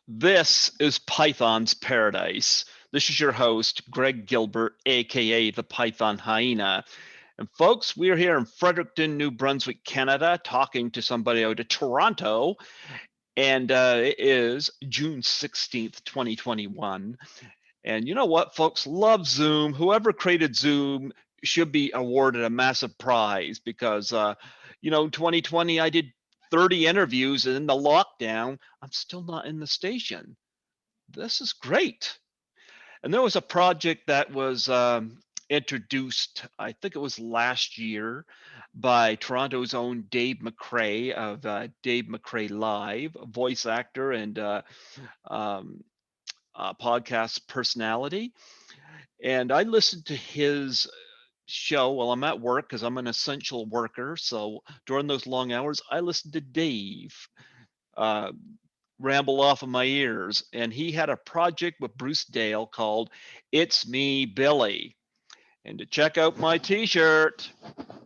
This is Python's Paradise. This is your host, Greg Gilbert, aka the Python Hyena. And folks, we're here in Fredericton, New Brunswick, Canada, talking to somebody out of Toronto. And it is June 16th, 2021. And you know what, folks? Love Zoom. Whoever created Zoom should be awarded a massive prize because, 2020, I did 30 interviews, and in the lockdown, I'm still not in the station. This is great. And there was a project that was introduced, I think it was last year, by Toronto's own Dave McCrae of Dave McCrae Live, a voice actor and um, podcast personality. And I listened to his show while I'm at work because I'm an essential worker. So during those long hours, I listened to Dave uh, ramble off of my ears. And he had a project with Bruce Dale called It's Me, Billy. And to check out my t shirt,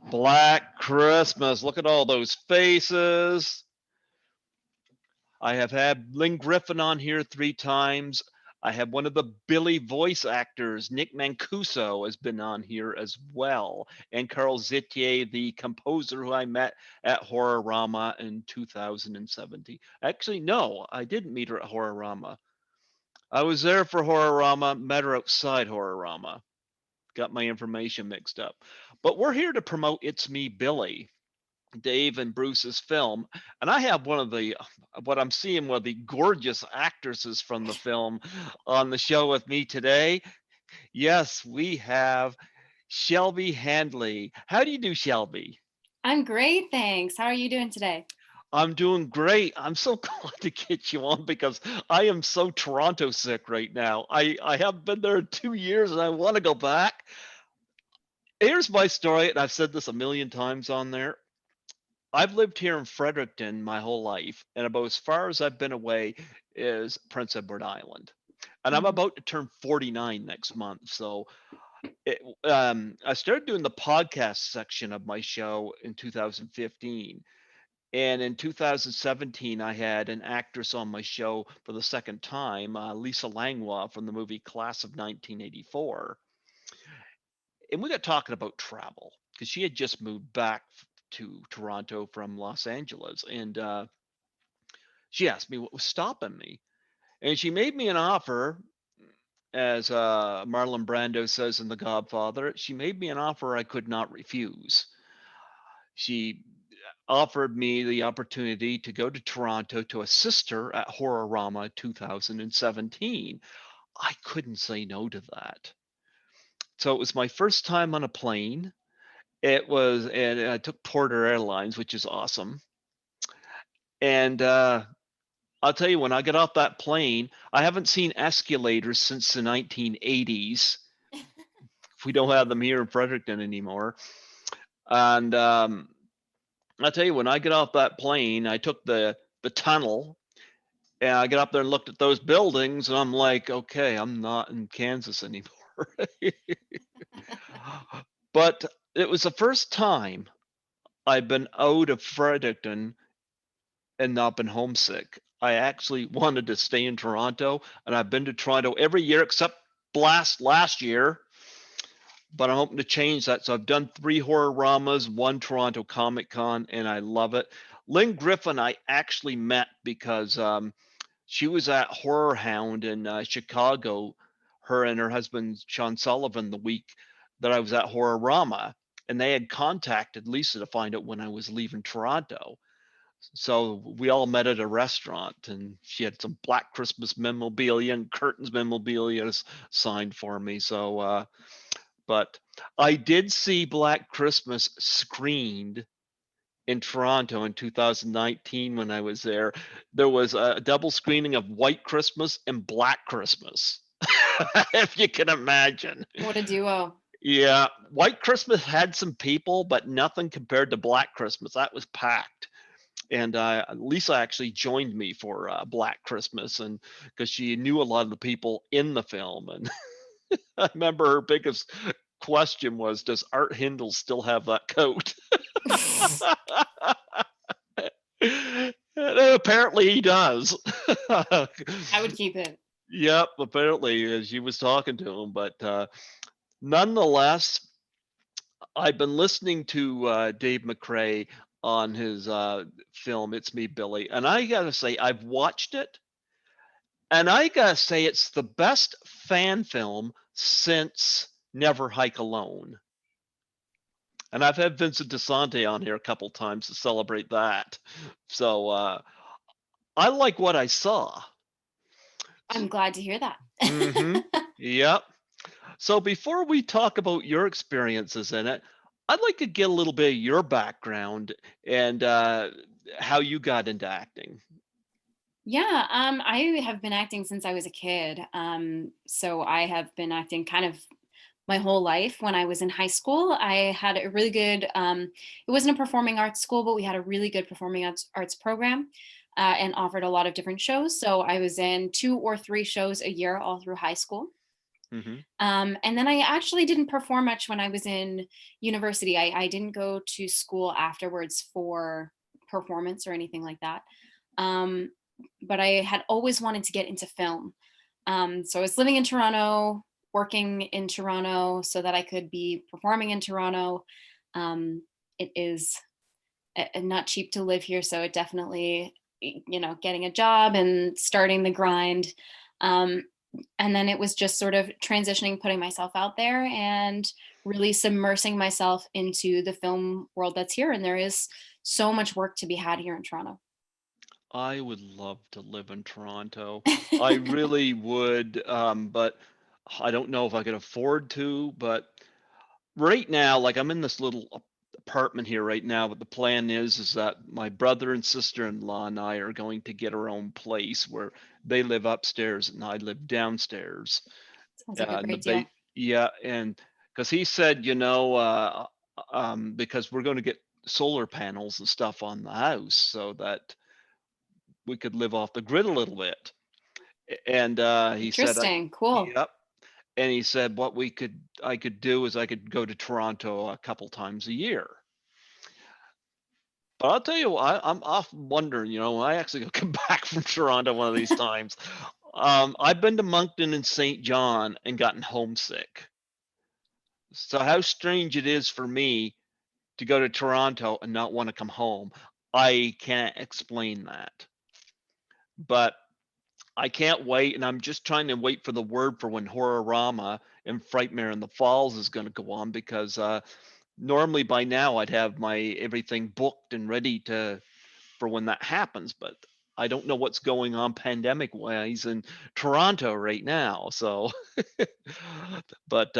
Black Christmas. Look at all those faces. I have had Lynn Griffin on here 3 times. I have one of the Billy voice actors, Nick Mancuso, has been on here as well. And Carl Zitier, the composer who I met at Horrorama in 2017. Actually, no, I didn't meet her at Horrorama. I was there for Horrorama, met her outside Horrorama. Got my information mixed up. But we're here to promote It's Me, Billy, Dave and Bruce's film. And I have what I'm seeing, one of the gorgeous actresses from the film on the show with me today. Yes, we have Shelby Handley. How do you do, Shelby? I'm great, thanks. How are you doing today? I'm doing great. I'm so glad to get you on because I am so Toronto sick right now. I have been there 2 years and I want to go back. Here's my story, and I've said this a million times on there. I've lived here in Fredericton my whole life, and about as far as I've been away is Prince Edward Island. And I'm Mhm. about to turn 49 next month. So I started doing the podcast section of my show in 2015. And in 2017, I had an actress on my show for the second time, Lisa Langlois from the movie Class of 1984. And we got talking about travel because she had just moved back to Toronto from Los Angeles. And she asked me what was stopping me. And she made me an offer, as Marlon Brando says in The Godfather. She made me an offer I could not refuse. She offered me the opportunity to go to Toronto to assist her at Horrorama 2017. I couldn't say no to that. So it was my first time on a plane. And I took Porter Airlines, which is awesome. And I'll tell you, when I get off that plane, I haven't seen escalators since the 1980s. We don't have them here in Fredericton anymore. And I'll tell you, when I get off that plane, I took the tunnel and I get up there and looked at those buildings, and I'm like, okay, I'm not in Kansas anymore. But it was the first time I've been out of Fredericton and not been homesick. I actually wanted to stay in Toronto, and I've been to Toronto every year except Blast last year. But I'm hoping to change that. So I've done 3 Horror-Ramas, 1 Toronto Comic Con, and I love it. Lynn Griffin, I actually met because she was at Horror Hound in Chicago, her and her husband Sean Sullivan, the week that I was at Horrorama. And they had contacted Lisa to find out when I was leaving Toronto. So we all met at a restaurant, and she had some Black Christmas memorabilia and curtains memorabilia signed for me. So, but I did see Black Christmas screened in Toronto in 2019 when I was there. There was a double screening of White Christmas and Black Christmas, if you can imagine. What a duo. Yeah, White Christmas had some people, but nothing compared to Black Christmas. That was packed. And Lisa actually joined me for Black Christmas, and because she knew a lot of the people in the film, and I remember her biggest question was, "Does Art Hindle still have that coat?" And apparently he does. I would keep it. Yep, apparently, she was talking to him, but nonetheless, I've been listening to Dave McRae on his film "It's Me, Billy," and I gotta say, I've watched it, and I gotta say, it's the best fan film since Never Hike Alone. And I've had Vincent DeSante on here a couple times to celebrate that. So I like what I saw. I'm glad to hear that. Mm-hmm. Yep. So before we talk about your experiences in it, I'd like to get a little bit of your background and how you got into acting. Yeah, I have been acting since I was a kid. So I have been acting kind of my whole life. When I was in high school, I had a really good, it wasn't a performing arts school, but we had a really good performing arts program and offered a lot of different shows. So I was in 2 or 3 shows a year all through high school. Mm-hmm. And then I actually didn't perform much when I was in university. I didn't go to school afterwards for performance or anything like that. Um, but I had always wanted to get into film. So I was living in Toronto, working in Toronto so that I could be performing in Toronto. It is not cheap to live here. So it definitely, getting a job and starting the grind. Um, and then it was just sort of transitioning, putting myself out there and really submersing myself into the film world that's here. And there is so much work to be had here in Toronto. I would love to live in Toronto. I really would, but I don't know if I could afford to. But right now, like I'm in this little apartment here right now, but the plan is that my brother and sister-in-law and I are going to get our own place where they live upstairs and I live downstairs. Sounds like a And the great deal. yeah, and because he said, because we're going to get solar panels and stuff on the house so that we could live off the grid a little bit. And he said, Interesting. Cool. yep. And he said, I could do is I could go to Toronto a couple times a year. But I'll tell you what, I'm often wondering, I actually gonna come back from Toronto one of these times. I've been to Moncton and St. John and gotten homesick. So how strange it is for me to go to Toronto and not want to come home. I can't explain that. But I can't wait, and I'm just trying to wait for the word for when Horrorama and Frightmare in the Falls is going to go on because normally by now I'd have my everything booked and ready to for when that happens, but I don't know what's going on pandemic wise in Toronto right now. So, but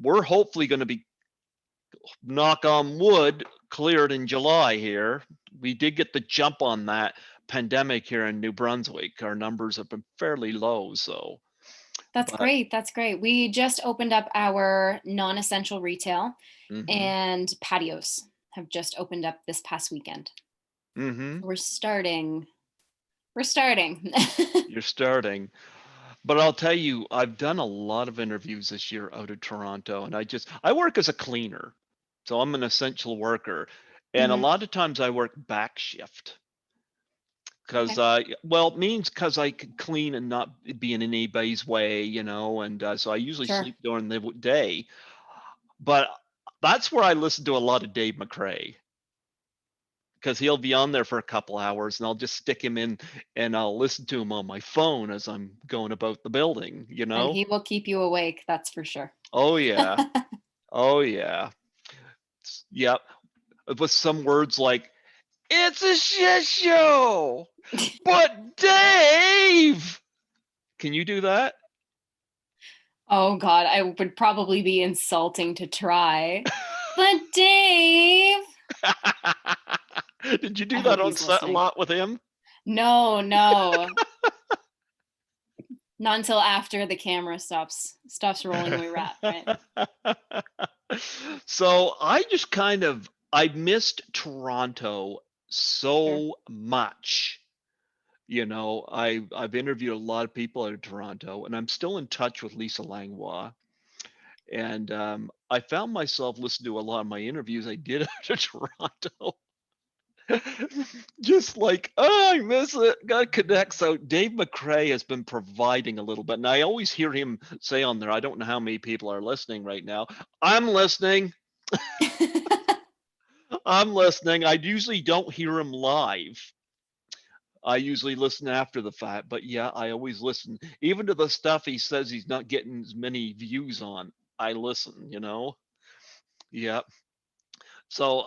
we're hopefully going to be, knock on wood, cleared in July here. We did get the jump on that pandemic here in New Brunswick. Our numbers have been fairly low, so That's but great. That's great. We just opened up our non-essential retail mhm. and patios have just opened up this past weekend. Mhm. We're starting. We're starting. You're starting. But I'll tell you, I've done a lot of interviews this year out of Toronto, and I work as a cleaner. So I'm an essential worker. And a Mhm. lot of times I work back shift because Okay. well, it means because I can clean and not be in anybody's way, and so I usually Sure. sleep during the day. But that's where I listen to a lot of Dave McRae because he'll be on there for a couple hours and I'll just stick him in and I'll listen to him on my phone as I'm going about the building, you And know? he will keep you awake, that's for sure. Oh yeah. Oh yeah. Yep. With some words like, it's a shit show. But Dave, can you do that? Oh God, I would probably be insulting to try. But Dave, Did you I do that hope on he's set a listening. lot with him? No, no. Not until after the camera stops rolling we wrap, right? So I missed Toronto Sure. so much. I've interviewed a lot of people out of Toronto, and I'm still in touch with Lisa Langlois. And I found myself listening to a lot of my interviews I did out of Toronto. Just like, oh, I miss it. Got to connect. So Dave McCrae has been providing a little bit, and I always hear him say on there, I don't know how many people are listening right now. I'm listening. I'm listening. I usually don't hear him live. I usually listen after the fact, but yeah, I always listen. Even to the stuff he says he's not getting as many views on, I listen. Yeah. So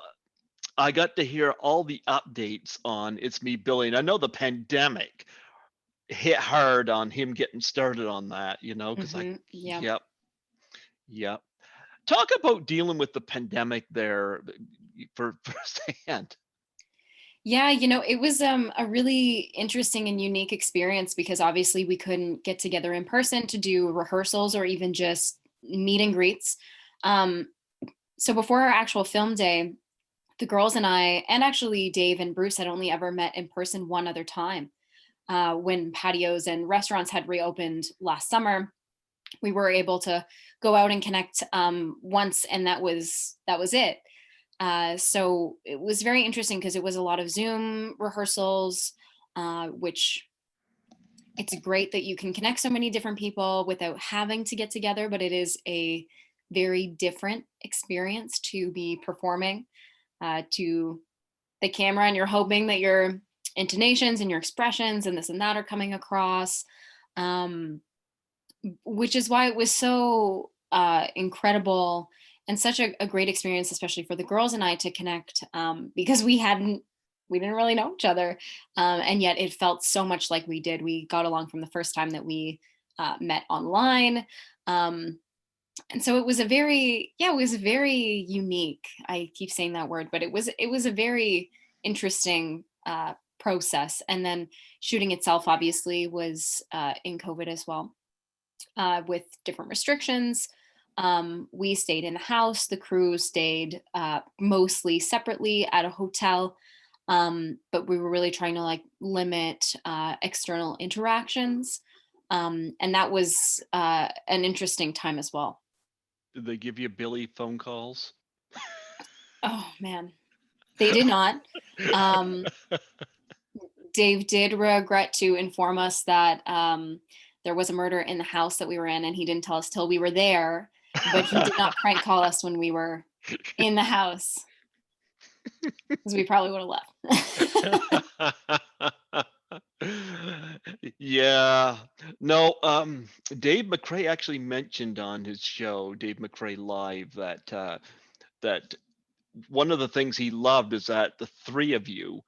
I got to hear all the updates on It's Me, Billy. And I know the pandemic hit hard on him getting started on that, because Yeah. yep, yep. Talk about dealing with the pandemic there for firsthand. Yeah, it was a really interesting and unique experience because obviously we couldn't get together in person to do rehearsals or even just meet and greets. Um, so before our actual film day, the girls and I, and actually Dave and Bruce, had only ever met in person one other time. When patios and restaurants had reopened last summer, we were able to go out and connect once, and that was it. So it was very interesting because it was a lot of Zoom rehearsals, which it's great that you can connect so many different people without having to get together, but it is a very different experience to be performing to the camera, and you're hoping that your intonations and your expressions and this and that are coming across, um, which is why it was so incredible and such a great experience, especially for the girls and I, to connect, because we didn't really know each other, and yet it felt so much like we did. We got along from the first time that we met online. Um, and so it was it was very unique. I keep saying that word, but it was a very interesting process. And then shooting itself obviously was in COVID as well, with different restrictions. We stayed in the house. The crew stayed mostly separately at a hotel, but we were really trying to like limit external interactions, and that was an interesting time as well. Did they give you Billy phone calls? Oh man, they did not. Um, Dave did regret to inform us that there was a murder in the house that we were in, and he didn't tell us till we were there. But he did not prank call us when we were in the house, because we probably would have left. Yeah. No, Dave McCrae actually mentioned on his show, Dave McCrae Live, that one of the things he loved is that the three of you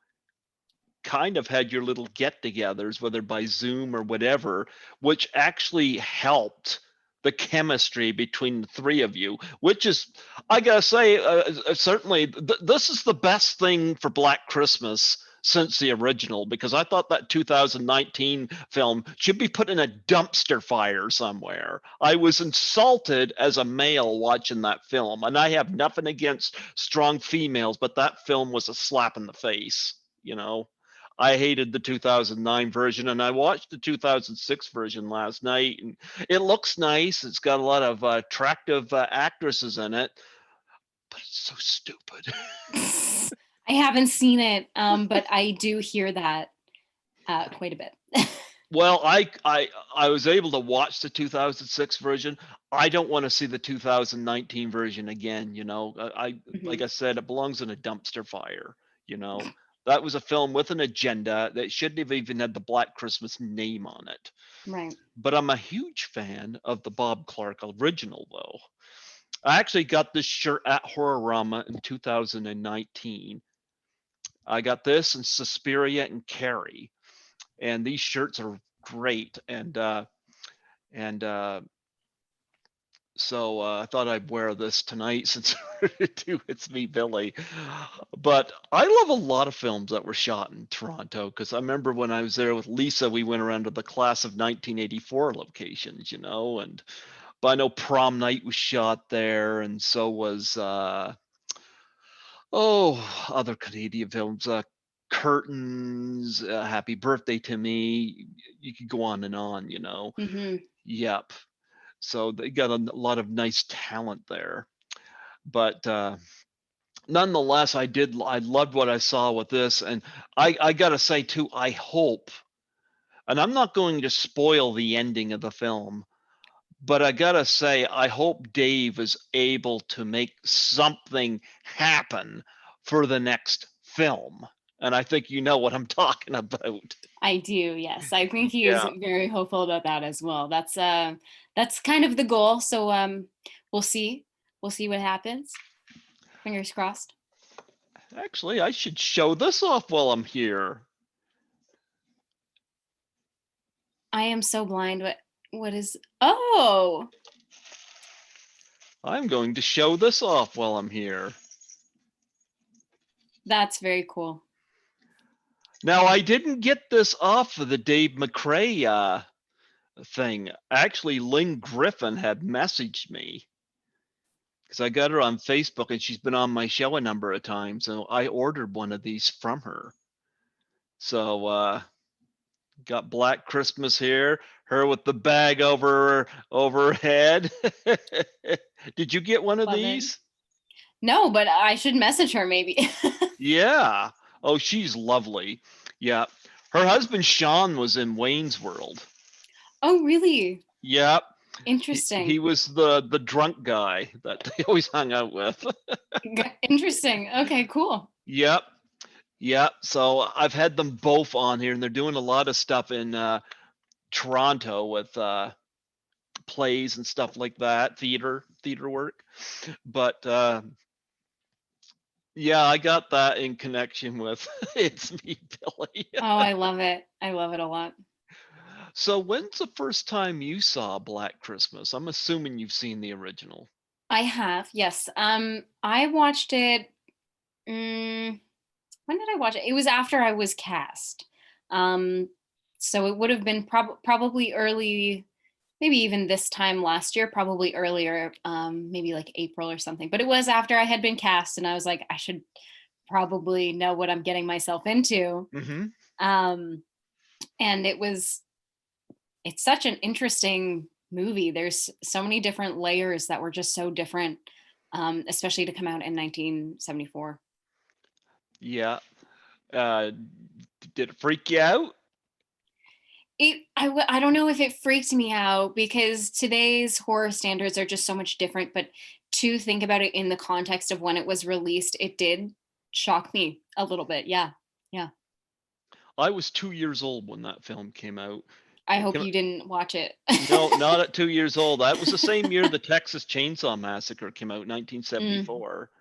kind of had your little get-togethers, whether by Zoom or whatever, which actually helped the chemistry between the three of you, which is, I gotta say, certainly this is the best thing for Black Christmas since the original, because I thought that 2019 film should be put in a dumpster fire somewhere. I was insulted as a male watching that film, and I have nothing against strong females, but that film was a slap in the face. I hated the 2009 version, and I watched the 2006 version last night, and it looks nice. It's got a lot of attractive actresses in it, but it's so stupid. I haven't seen it, but I do hear that quite a bit. Well, I was able to watch the 2006 version. I don't want to see the 2019 version again. I like Mhm. I said, it belongs in a dumpster fire. You know, that was a film with an agenda that shouldn't have even had the Black Christmas name on it. Right. But I'm a huge fan of the Bob Clark original, though. I actually got this shirt at Horrorama in 2019. I got this and Suspiria and Carrie, and these shirts are great. And so I thought I'd wear this tonight since we're to It's Me, Billy. But I love a lot of films that were shot in Toronto because I remember when I was there with Lisa, we went around to the class of 1984 locations, and but I know Prom Night was shot there, and so was other Canadian films, Curtains, Happy Birthday to Me. You could go on and on. Hmm. Yep. So they got a lot of nice talent there. But nonetheless, I loved what I saw with this, and I gotta say too, I hope, and I'm not going to spoil the ending of the film, but I gotta say, I hope Dave is able to make something happen for the next film. And I think you know what I'm talking about. I do, yes. I think he is Yeah. very hopeful about that as well. That's kind of the goal. So we'll see. We'll see what happens. Fingers crossed. Actually, I should show this off while I'm here. I am so blind. What is oh, I'm going to show this off while I'm here. that's very cool. Now, I didn't get this off of the Dave McRae thing. Actually, Lynn Griffin had messaged me because I got her on Facebook and she's been on my show a number of times, and I ordered one of these from her. So got Black Christmas here, her with the bag over her head. Did you get one of Love it. these? No, but I should message her maybe. Yeah. Oh, she's lovely. Yeah. Her husband Sean was in Wayne's World. Oh, really? Yep. He Interesting. was the drunk guy that they always hung out with. Interesting. Okay, cool. Yep. Yep. So I've had them both on here, and they're doing a lot of stuff in Toronto with plays and stuff like that, theater work. But yeah, I got that in connection with It's Me, Billy. Oh, I love it. I love it a lot. So when's the first time you saw Black Christmas? I'm assuming you've seen the original. I have, yes. I watched it. When did I watch it? It was after I was cast. Um, so it would have been probably early, maybe even this time last year, probably earlier, maybe like April or something. But it was after I had been cast, and I was like, I should probably know what I'm getting myself into. Mm-hmm. And it's such an interesting movie. There's so many different layers that were just so different, especially to come out in 1974. Yeah. Uh, did it freak you out? I don't know if it freaked me out because today's horror standards are just so much different, but to think about it in the context of when it was released, it did shock me a little bit. Yeah. Yeah. I was 2 years old when that film came out. I It hope came- you didn't watch it. no, not at 2 years old. That was the same year the Texas Chainsaw Massacre came out, Mm, 1974.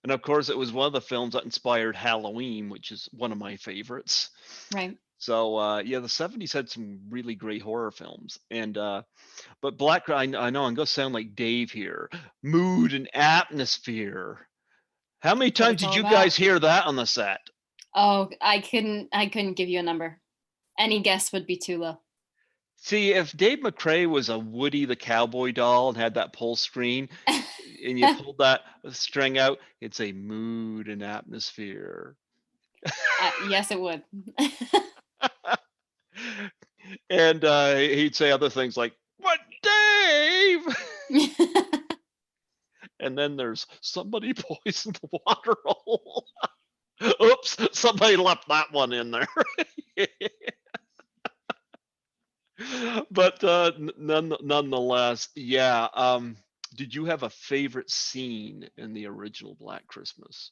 And of course, it was one of the films that inspired Halloween, which is one of my favorites. right. So yeah, the 70s had some really great horror films. And but Black, I know I'm gonna sound like Dave here. Mood and atmosphere. How many That's what times it's did all you guys about. hear that on the set? Oh, I couldn't give you a number. Any guess would be too low. See, if Dave McRae was a Woody the cowboy doll and had that pull screen, and you pulled that string out, it's a mood and atmosphere. Yes, it would. And he'd say other things like, "But Dave," and then there's somebody poisoned the water hole. Oops, somebody left that one in there. But nonetheless, yeah. Did you have a favorite scene in the original Black Christmas?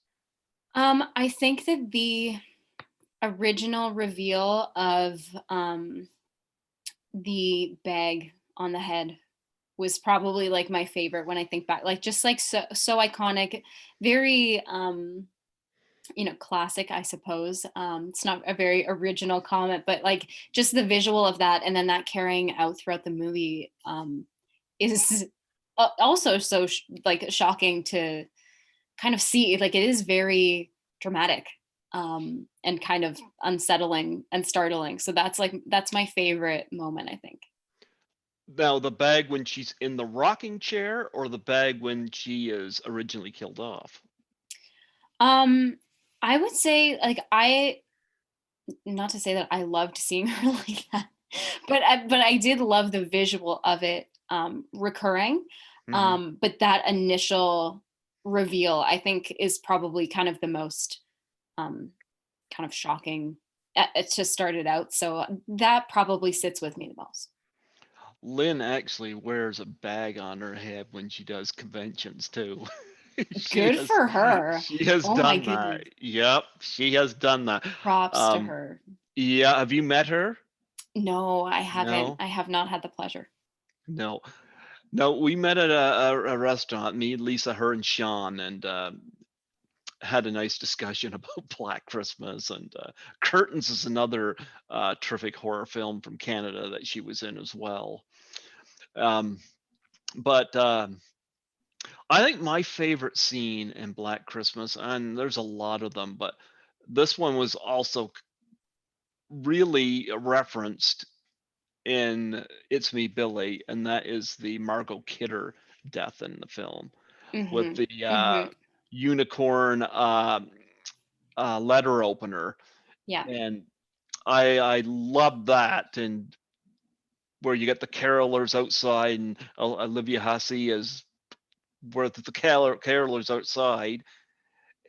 I think that the original reveal of the bag on the head was probably like my favorite when I think back. Like just like so iconic, very classic, I suppose. It's not a very original comment, but like just the visual of that and then that carrying out throughout the movie is also so like shocking to kind of see. Like it is very dramatic and kind of unsettling and startling. So that's my favorite moment, I think. Now, the bag when she's in the rocking chair, or the bag when she is originally killed off? Um, I would say like not to say that I loved seeing her like that, but I did love the visual of it recurring. Hmm. But that initial reveal, I think, is probably kind of the most um, kind of shocking to start it out. So that probably sits with me the most. Lynn actually wears a bag on her head when she does conventions too. she Good has for her. she has Oh my done that. goodness. Yep, she has done that. Props to Um, her. yeah, have you met her? No, I haven't. No, I have not had the pleasure. no, no. We met at a restaurant. Me, Lisa, her, and Sean, and had a nice discussion about Black Christmas. And Curtains is another terrific horror film from Canada that she was in as well. Um, but I think my favorite scene in Black Christmas, and there's a lot of them, but this one was also really referenced in It's Me, Billy, and that is the Margot Kidder death in the film with Hmm. the Hmm. unicorn letter opener. Yeah. And I love that. And where you get the carolers outside, and Olivia Hussey is where the carolers outside,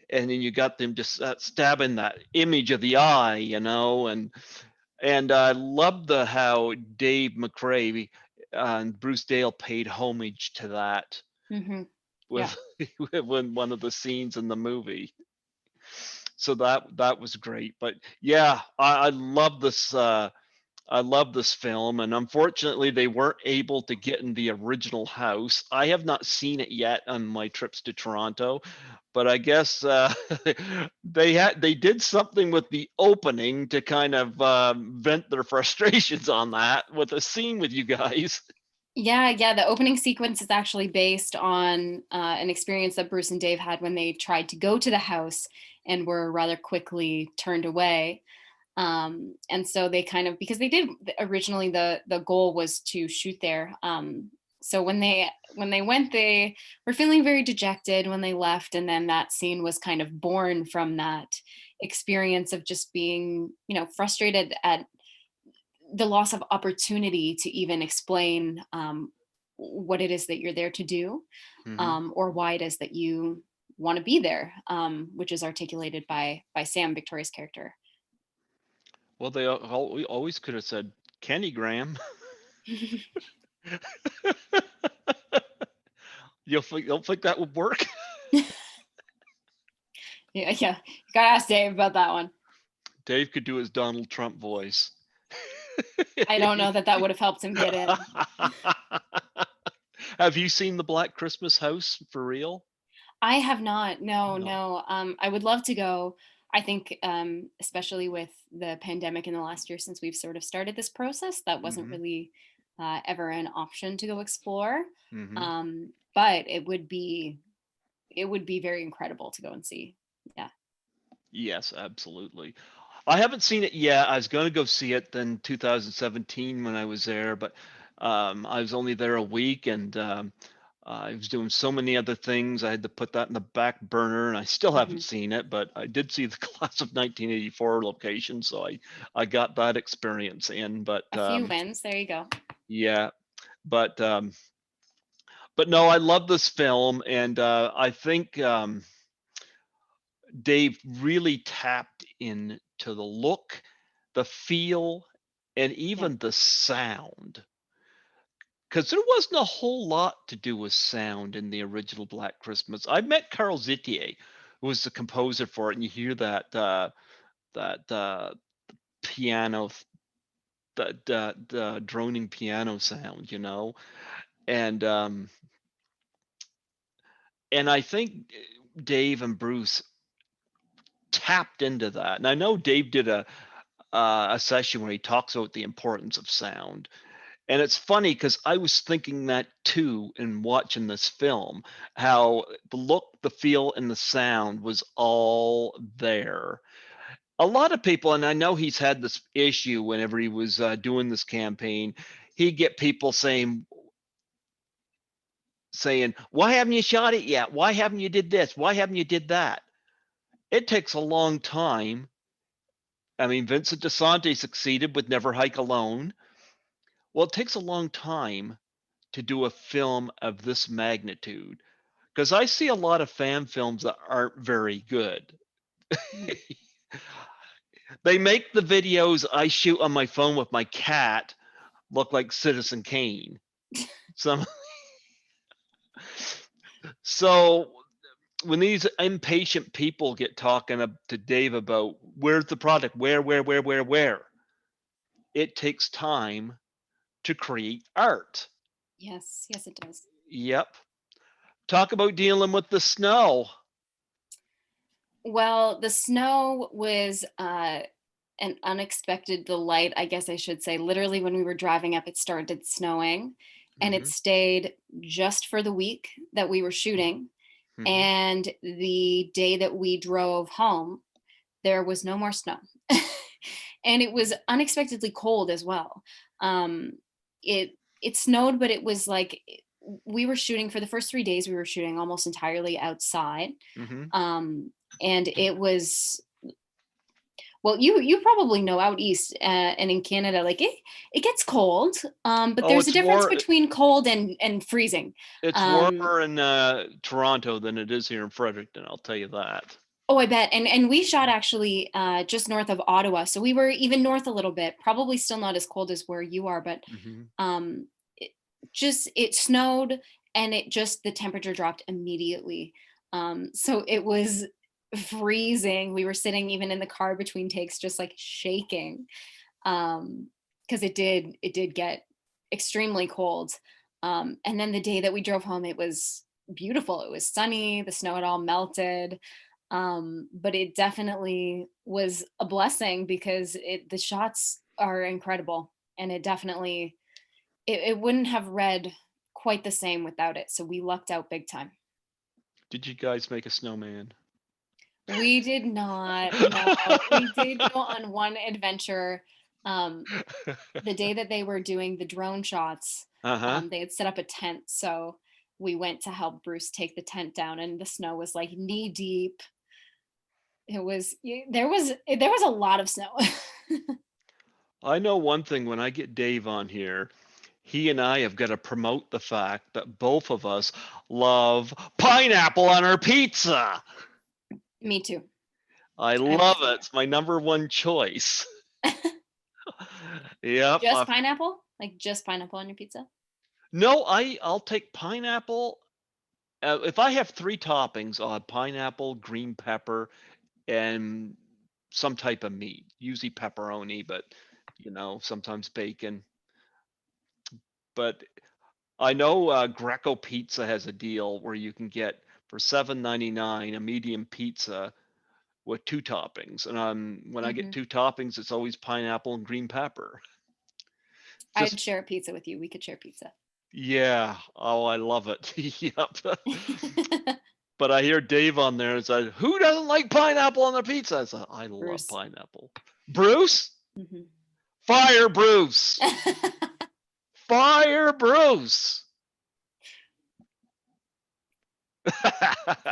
and then you got them just stabbing that image of the eye, and I love the how Dave McRae and Bruce Dale paid homage to that Hmm. Yeah. with when one of the scenes in the movie. So that was great. But yeah, I love this. I love this film, and unfortunately, they weren't able to get in the original house. I have not seen it yet on my trips to Toronto, but I guess they did something with the opening to kind of vent their frustrations on that with a scene with you guys. Yeah, yeah. The opening sequence is actually based on an experience that Bruce and Dave had when they tried to go to the house and were rather quickly turned away. And so they kind of, because they did originally, the goal was to shoot there. So when they went, they were feeling very dejected when they left, and then that scene was kind of born from that experience of just being, frustrated at the loss of opportunity to even explain what it is that you're there to do, Hmm. or why it is that you want to be there, which is articulated by Sam, Victoria's character. Well, we always could have said Kenny Graham. Don't think that would work? Yeah, yeah. You gotta ask Dave about that one. Dave could do his Donald Trump voice. I don't know that that would have helped him get in. Have you seen the Black Christmas house for real? I have not. No, No. no. I would love to go. I think, especially with the pandemic in the last year since we've sort of started this process, that wasn't Hmm. really ever an option to go explore. Hmm. But it would be very incredible to go and see. Yeah. Yes, absolutely. I haven't seen it yet. I was going to go see it in 2017 when I was there, but I was only there a week, and I was doing so many other things. I had to put that in the back burner, and I still Hmm. haven't seen it, but I did see the class of 1984 location, so I got that experience in. But A few wins. There you go. yeah, but no, I love this film, and I think Dave really tapped into the look, the feel, and Yeah. even the sound. Because there wasn't a whole lot to do with sound in the original Black Christmas. I met Carl Zitier, who was the composer for it, and you hear that piano, the droning piano sound, and I think Dave and Bruce tapped into that. And I know Dave did a session where he talks about the importance of sound. And it's funny because I was thinking that too in watching this film, how the look, the feel, and the sound was all there. A lot of people, and I know he's had this issue whenever he was doing this campaign, he'd get people saying, "Why haven't you shot it yet? Why haven't you did this? Why haven't you did that?" It takes a long time. I mean, Vincent DeSante succeeded with Never Hike Alone. Well, it takes a long time to do a film of this magnitude because I see a lot of fan films that aren't very good. Mm. They make the videos I shoot on my phone with my cat look like Citizen Kane. Some so when these impatient people get talking to Dave about where's the product, where, it takes time to create art. Yes, yes, it does. Yep. Talk about dealing with the snow. Well, the snow was an unexpected delight, I guess I should say. Literally, when we were driving up, it started snowing, and it Mm-hmm. stayed just for the week that we were shooting. Mm-hmm. And the day that we drove home, there was no more snow. And it was unexpectedly cold as well. Um, it snowed, but it was like we were shooting for the first 3 days. We were shooting almost entirely outside, Mm-hmm. and it was, well, you probably know out east and in Canada, like it gets cold, but Oh, there's a difference between cold and freezing. it's Um, warmer in Toronto than it is here in Fredericton. I'll tell you that. Oh, I bet. And we shot actually just north of Ottawa. So we were even north a little bit, probably still not as cold as where you are, but Mm-hmm. um, it snowed and the temperature dropped immediately. So it was freezing. We were sitting even in the car between takes, just like shaking. Because it did get extremely cold. And then the day that we drove home, it was beautiful. It was sunny, the snow had all melted. But it definitely was a blessing because the shots are incredible, and it wouldn't have read quite the same without it. So we lucked out big time. Did you guys make a snowman? We did not. No, we did go on one adventure. Um, the day that they were doing the drone shots, Uh-huh. they had set up a tent. So we went to help Bruce take the tent down, and the snow was like knee deep. There was a lot of snow. I know one thing when I get Dave on here, he and I have got to promote the fact that both of us love pineapple on our pizza. Me too. I I will love say it. It's my number one choice. that. Yep. Just pineapple? Like just pineapple on your pizza? No, I'll take pineapple. If I have three toppings, I'll have pineapple, green pepper, and some type of meat. Usually pepperoni, but sometimes bacon. But I know Greco Pizza has a deal where you can get for $7.99 a medium pizza with two toppings, and when I get Hmm. two toppings, it's always pineapple and green pepper. Just I'd share a pizza with you. We could share pizza. yeah, oh, I love it. Yep. But I hear Dave on there and said, "Who doesn't like pineapple on their pizza?" I said, "I love Bruce. pineapple." Bruce, Hmm. fire Bruce, fire Bruce.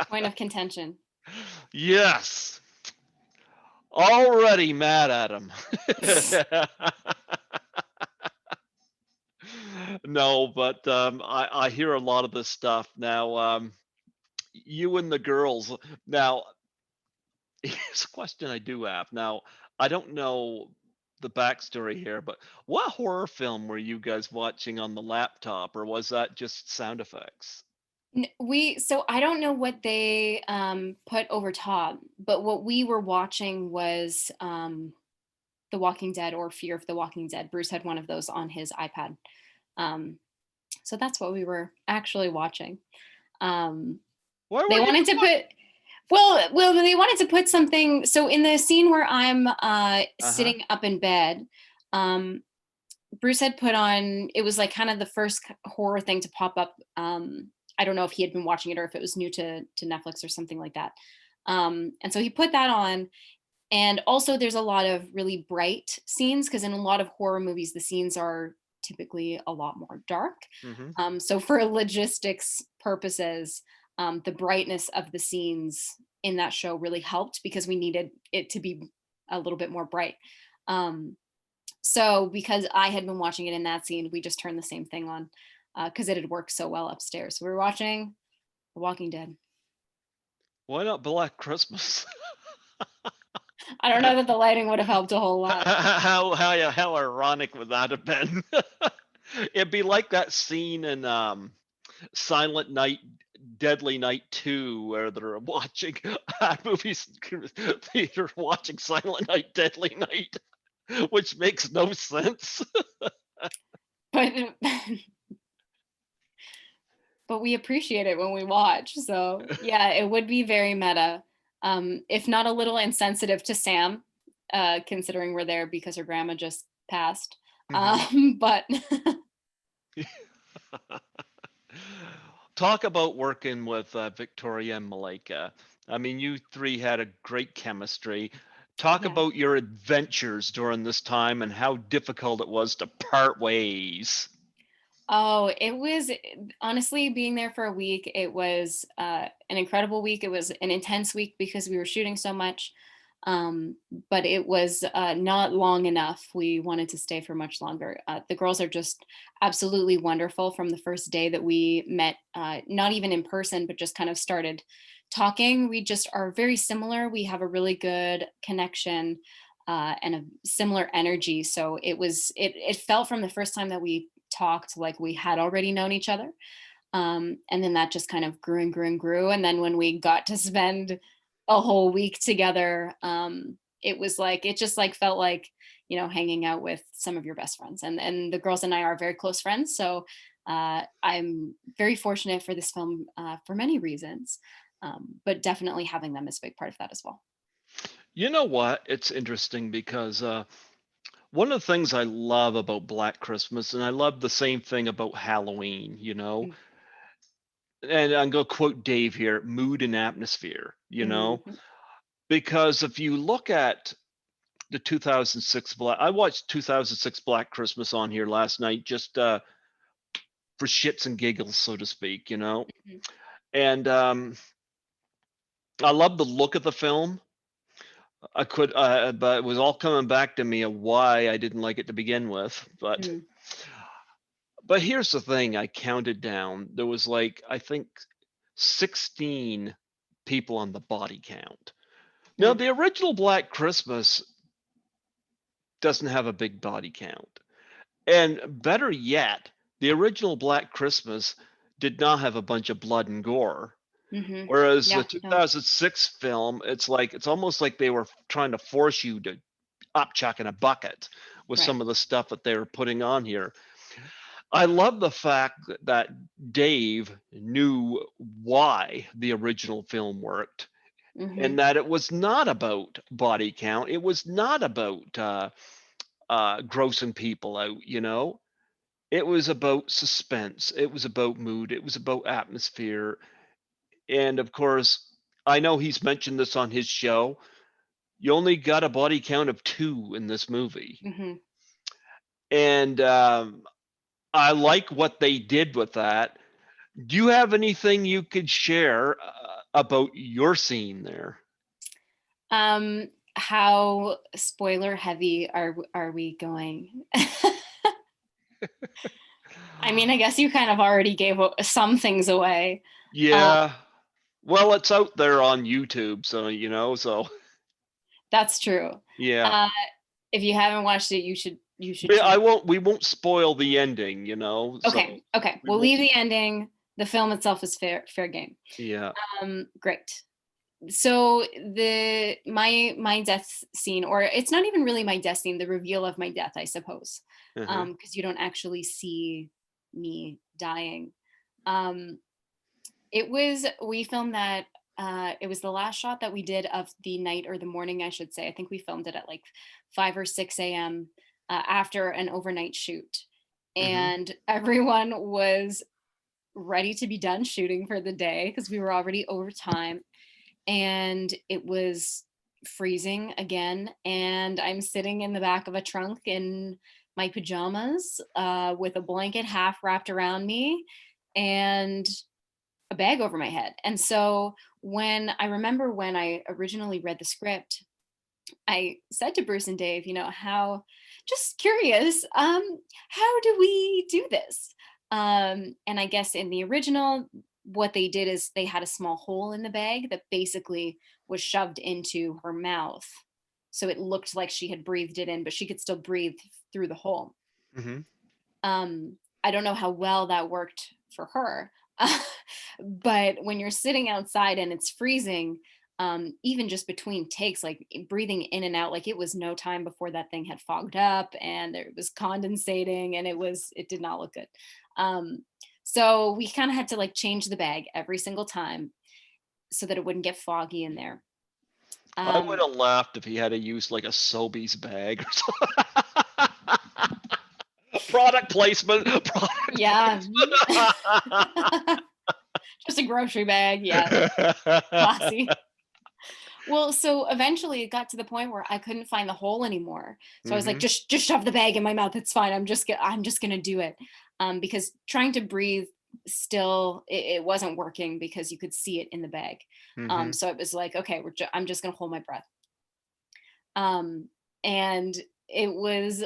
Point of contention. Yes, already mad at him. No, but I hear a lot of this stuff now. You and the girls. Now, here's a question I do have. Now, I don't know the backstory here, but what horror film were you guys watching on the laptop, or was that just sound effects? So I don't know what they put over top, but what we were watching was The Walking Dead or Fear of the Walking Dead. Bruce had one of those on his iPad. Um, so that's what we were actually watching. Um, Why they were you? wanted to put well they wanted to put something, so in the scene where I'm Uh-huh. sitting up in bed, um, Bruce had put on, it was like kind of the first horror thing to pop up. I don't know if he had been watching it or if it was new to Netflix or something like that. And so he put that on. And also there's a lot of really bright scenes because in a lot of horror movies the scenes are typically a lot more dark. Mm-hmm. So for logistics purposes, the brightness of the scenes in that show really helped because we needed it to be a little bit more bright. So because I had been watching it in that scene, we just turned the same thing on because it had worked so well upstairs. So we were watching The Walking Dead. Why not Black Christmas? I don't know that the lighting would have helped a whole lot. How ironic would that have been? It'd be like that scene in Silent Night, Deadly Night 2, where they're watching movies theater watching Silent Night, Deadly Night, which makes no sense. But but we appreciate it when we watch. So yeah, it would be very meta. If not a little insensitive to Sam, considering we're there because her grandma just passed. But Talk about working with Victoria and Malika. I mean, you three had a great chemistry. Talk yeah. about your adventures during this time and how difficult it was to part ways. Oh, it was honestly being there for a week. It was an incredible week. It was an intense week because we were shooting so much. But it was not long enough. We wanted to stay for much longer. The girls are just absolutely wonderful from the first day that we met, not even in person, but just kind of started talking. We just are very similar. We have a really good connection and a similar energy. So it felt from the first time that we talked like we had already known each other. And then that just kind of grew and grew and grew. And then when we got to spend a whole week together, it was like, it just like felt like, hanging out with some of your best friends. And the girls and I are very close friends. So I'm very fortunate for this film for many reasons. But definitely having them is a big part of that as well. You know what? It's interesting because one of the things I love about Black Christmas, and I love the same thing about Halloween, and I'm going to quote Dave here, mood and atmosphere, Mm-hmm. because if you look at the 2006 I watched 2006 Black Christmas on here last night just for shits and giggles, so to speak, Mm-hmm. and I love the look of the film. But it was all coming back to me of why I didn't like it to begin with. But here's the thing: I counted down. There was like I think 16 people on the body count. Now Mm-hmm. the original Black Christmas doesn't have a big body count, and better yet, the original Black Christmas did not have a bunch of blood and gore. Mm-hmm. Whereas the Yeah, no, 2006 film, it's almost like they were trying to force you to upchuck in a bucket with right. some of the stuff that they were putting on here. I love the fact that Dave knew why the original film worked Mm-hmm. and that it was not about body count. It was not about grossing people out. It was about suspense. It was about mood. It was about atmosphere. And of course, I know he's mentioned this on his show. You only got a body count of 2 in this movie. Mm-hmm. And I like what they did with that. Do you have anything you could share about your scene there? How spoiler heavy are we going? I mean, I guess you kind of already gave some things away. Uh, Yeah. Well, it's out there on YouTube, so that's true. yeah. Uh, if you haven't watched it, you should But check. we won't spoil the ending, so Okay, okay. we We'll won't. leave the ending. The film itself is fair game. Yeah. Great. So my death scene, or it's not even really my death scene, the reveal of my death, I suppose, Uh-huh. because you don't actually see me dying. Um, we filmed that. It was the last shot that we did of the night, or the morning, I should say. I think we filmed it at like 5 or 6 a.m. After an overnight shoot, Hmm. and everyone was ready to be done shooting for the day because we were already over time, and it was freezing again, and I'm sitting in the back of a trunk in my pajamas with a blanket half wrapped around me and a bag over my head. And so when I originally read the script, I said to Bruce and Dave, how, just curious, how do we do this? And I guess in the original, what they did is they had a small hole in the bag that basically was shoved into her mouth. So it looked like she had breathed it in, but she could still breathe through the hole. Mm-hmm. I don't know how well that worked for her. But when you're sitting outside and it's freezing, even just between takes, like breathing in and out, like it was no time before that thing had fogged up and it was condensating, and it did not look good. So we kind of had to like change the bag every single time so that it wouldn't get foggy in there. I would have laughed if he had to use like a Sobeys bag or something. Product placement. Yeah. Just a grocery bag. Yeah. Classy. Well, so eventually it got to the point where I couldn't find the hole anymore. So I was like, Mm-hmm. just shove the bag in my mouth. It's fine. I'm just gonna do it. Because trying to breathe still, it wasn't working because you could see it in the bag. Mm-hmm. So it was like, okay, I'm just gonna hold my breath. And it was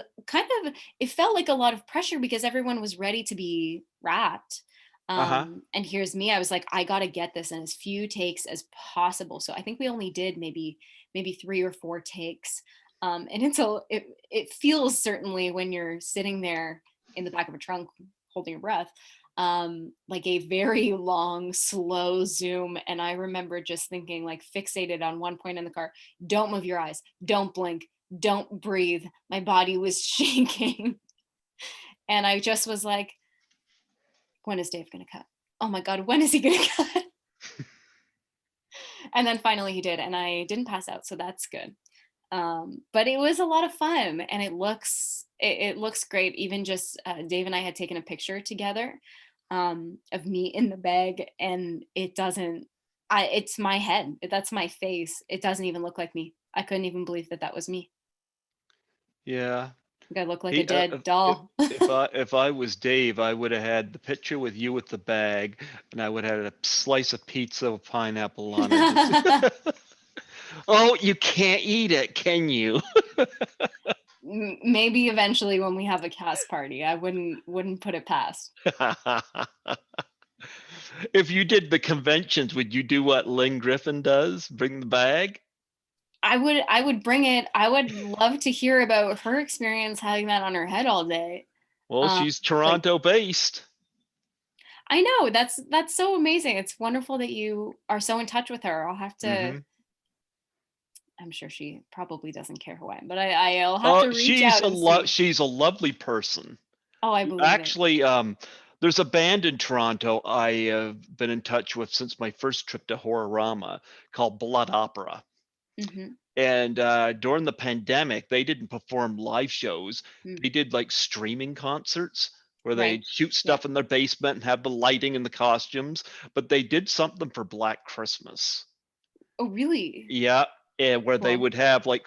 it felt like a lot of pressure because everyone was ready to be wrapped. Uh-huh. And here's me, I was like, I gotta get this in as few takes as possible. So I think we only did maybe 3 or 4 takes. And it feels, certainly when you're sitting there in the back of a trunk holding your breath, like a very long, slow zoom. And I remember just thinking, like, fixated on one point in the car: don't move your eyes, don't blink, don't breathe. My body was shaking. And I just was like, when is Dave going to cut? Oh my God, when is he going to cut? And then finally he did, and I didn't pass out. So that's good. But it was a lot of fun, and it looks great. Even just Dave and I had taken a picture together of me in the bag, and it's my head. That's my face. It doesn't even look like me. I couldn't even believe that that was me. Yeah. I look like a He, dead doll. if I was Dave, I would have had the picture with you with the bag, and I would have had a slice of pizza with pineapple on it. Oh, you can't eat it, can you? Maybe eventually when we have a cast party, I wouldn't put it past. If you did the conventions, would you do what Lynn Griffin does? Bring the bag? I would bring it. I would love to hear about her experience having that on her head all day. Well, she's Like, Toronto based. I know, that's so amazing. It's wonderful that you are so in touch with her. I'll have to. Hmm. I'm sure she probably doesn't care who I am, but I'll have to reach out and see. She's a lovely person. Oh, I believe it. Actually, there's a band in Toronto I have been in touch with since my first trip to Horrorama called Blood Opera. Hmm. And during the pandemic, they didn't perform live shows. Mm. They did like streaming concerts where Right. they'd shoot Yeah. stuff in their basement and have the lighting and the costumes. But they did something for Black Christmas. Oh, really? Yeah, and where they Cool. would have like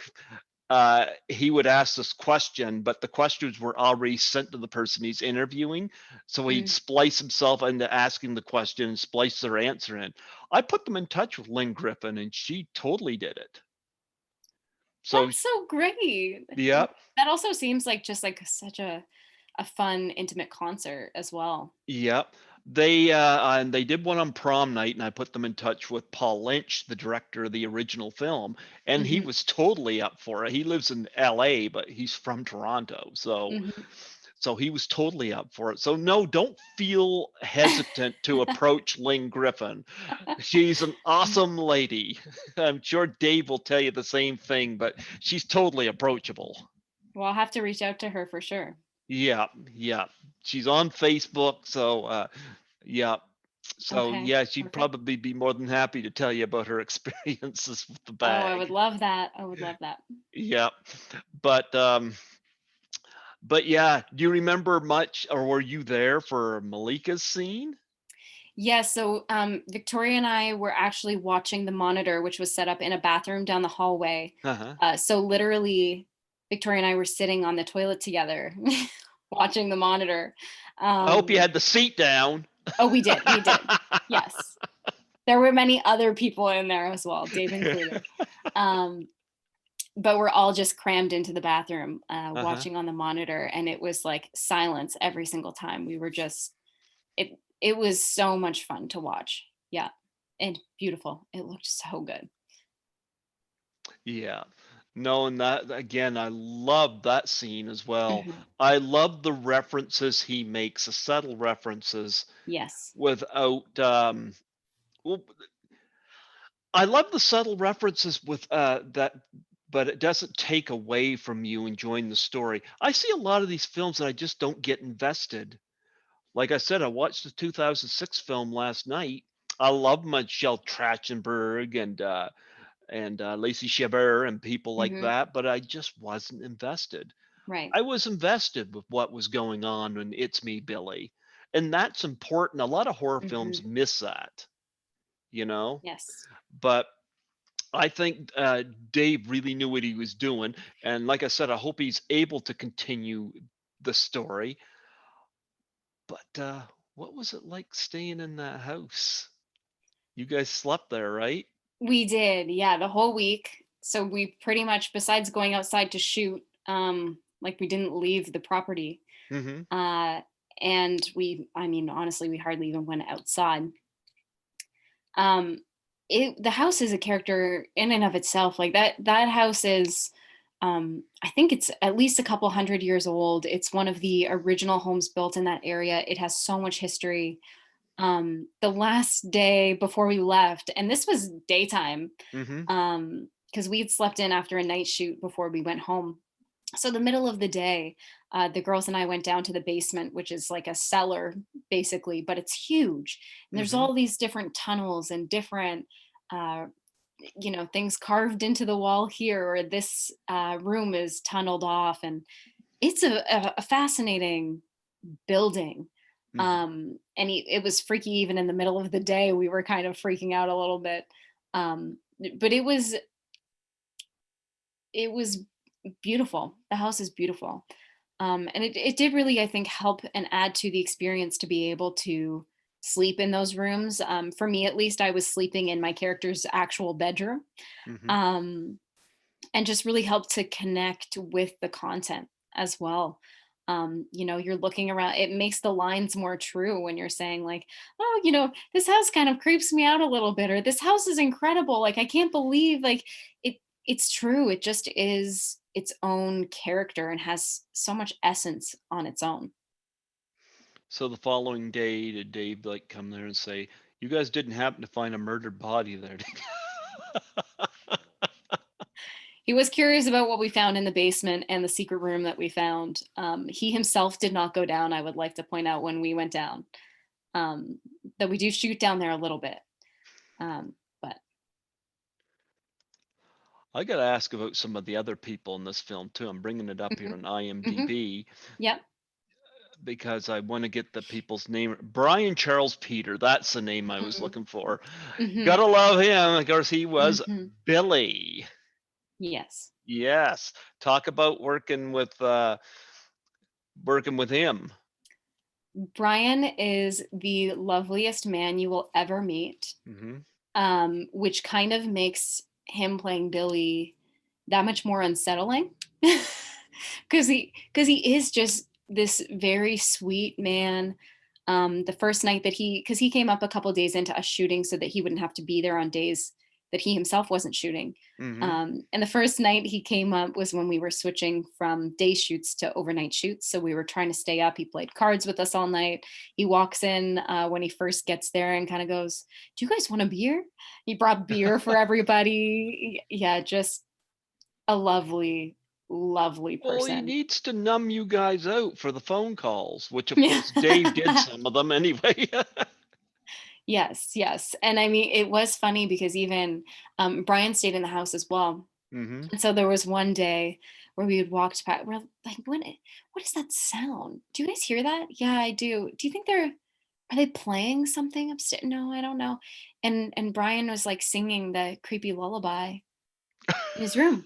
he would ask this question, but the questions were already sent to the person he's interviewing. So he'd Mm. splice himself into asking the question and splice their answer in. I put them in touch with Lynn Griffin, and she totally did it. So, That's so great. yeah, That also seems like just like such a fun, intimate concert as well. yeah. And they did one on prom night, and I put them in touch with Paul Lynch, the director of the original film, and he Hmm. was totally up for it. He lives in LA, but he's from Toronto, Hmm. so he was totally up for it. So no, don't feel hesitant to approach Lynn Griffin. She's an awesome lady. I'm sure Dave will tell you the same thing, but she's totally approachable. Well, I'll have to reach out to her for sure. Yeah, yeah. She's on Facebook, so yeah. So Okay, yeah, she'd perfect. probably be more than happy to tell you about her experiences with the Oh, I would bag. love that. I would love that. Yeah. But but yeah, do you remember much, or were you there for Malika's scene? Yeah, so Victoria and I were actually watching the monitor, which was set up in a bathroom down the hallway. Uh-huh. So literally, Victoria and I were sitting on the toilet together, watching the monitor. I hope you Um, had the seat down. oh, we did. We did. Yes. There were many other people in there as well, Dave included. Um, but we're all just crammed into the bathroom, Uh-huh. watching on the monitor, and it was like silence every single time. We were just it it was so much fun to watch. Yeah. And beautiful. It looked so good. Yeah. No, and that again, I love that scene as well. Mhm. I love the references he makes, the subtle references Yes. without well, I love the subtle references with that, but it doesn't take away from you enjoying the story. I see a lot of these films that I just don't get invested. Like I said, I watched the 2006 film last night. I love Michelle Trachtenberg and Lacey Chabert and people like Mhm. that, but I just wasn't invested. Right. I was invested with what was going on in It's Me, Billy, and that's important. A lot of horror films Mhm. miss that, you know. Yes. But I think Dave really knew what he was doing, and like I said, I hope he's able to continue the story. But what was it like staying in that house? You guys slept there, right? We did. Yeah, the whole week. So we pretty much, besides going outside to shoot, like we didn't leave the property. Mm-hmm. Uh and I mean, honestly, we hardly even went outside. um the house is a character in and of itself. Like that house is, I think it's at least a couple hundred years old. It's one of the original homes built in that area. It has so much history. The last day before we left, and this was daytime, Mm-hmm. because we had slept in after a night shoot before we went home. So the middle of the day, the girls and I went down to the basement, which is like a cellar basically, but it's huge. And there's Mm-hmm. all these different tunnels and different, uh, things carved into the wall here, or this room is tunneled off, and it's a fascinating building. Mm-hmm. And it was freaky. Even in the middle of the day, we were kind of freaking out a little bit. But it was beautiful. The house is beautiful. And it did really, I think, help and add to the experience to be able to sleep in those rooms. For me, at least, I was sleeping in my character's actual bedroom, Mm-hmm. um, and just really helped to connect with the content as well. You're looking around, it makes the lines more true when you're saying, like, oh, this house kind of creeps me out a little bit, or this house is incredible. Like, I can't believe, like, it's true. It just is its own character and has so much essence on its own. So the following day, did Dave like come there and say, "You guys didn't happen to find a murdered body there?" Did He was curious about what we found in the basement and the secret room that we found. He himself did not go down, I would like to point out, when we went down. Um, that we do shoot down there a little bit. But I got to ask about some of the other people in this film too. I'm bringing it up here mhm, on mhm, IMDb yep. because I want to get the people's name. Brian Charles Peter, that's the name I was Mhm, looking for. mhm, Gotta love him. Of course, he was mhm. Billy. Yes. Yes. Talk about working with him. Brian is the loveliest man you will ever meet, Hmm. which kind of makes him playing Billy that much more unsettling. Because he is just this very sweet man. The first night that because he came up a couple days into us shooting so that he wouldn't have to be there on days that he himself wasn't shooting. Hmm. And the first night he came up was when we were switching from day shoots to overnight shoots. So we were trying to stay up. He played cards with us all night. He walks in when he first gets there and kind of goes, "Do you guys want a beer?" He brought beer for everybody. Yeah, just a lovely, lovely Well, he person. needs to numb you guys out for the phone calls, which of course Dave did some of them anyway. Yes, yes. And I mean, it was funny because even Brian stayed in the house as well. Hmm. And so there was one day where we had walked past, we're like, what is that sound? Do you guys hear that? Yeah, I do. Do you think are they playing something upstairs? No, I don't know. And Brian was like singing the creepy lullaby in his room,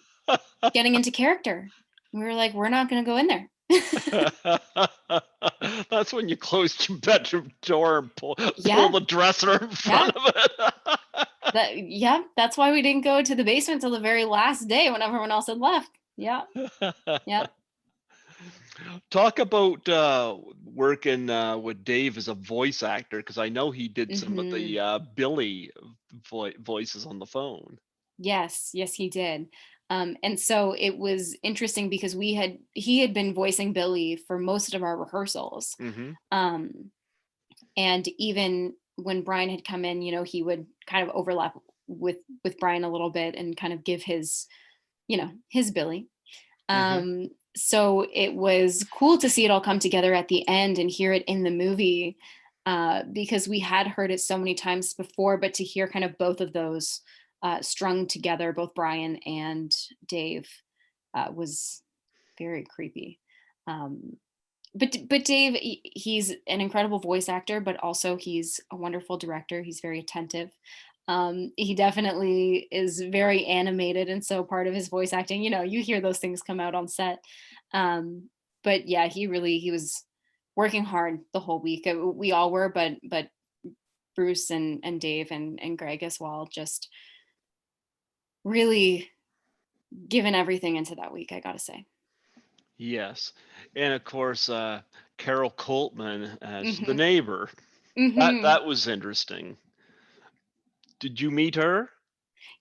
getting into character. We were like, we're not going to go in there. That's when you closed your bedroom door and pull Yeah, the dresser in yeah. front of it. Yeah, that's why we didn't go to the basement till the very last day when everyone else had left. Yeah, yeah. Talk about working with Dave as a voice actor, because I know he did some of Hmm. the Billy voices on the phone. Yes, yes, he did. And so it was interesting because he had been voicing Billy for most of our rehearsals. Hmm. Um, and even when Brian had come in, he would kind of overlap with Brian a little bit and kind of give his Billy. Hmm. So it was cool to see it all come together at the end and hear it in the movie, because we had heard it so many times before, but to hear kind of both of those strung together, both Brian and Dave, was very creepy. Um, but Dave, he's an incredible voice actor, but also he's a wonderful director. He's very attentive. He definitely is very animated, and so part of his voice acting, you hear those things come out on set. Um, but yeah, he was working hard the whole week. We all were, but Bruce and Dave and Greg as well, just really given everything into that week, I gotta say. Yes, and of course, Carol Coltman as the Hmm. neighbor. That Hmm. that was interesting. Did you meet her?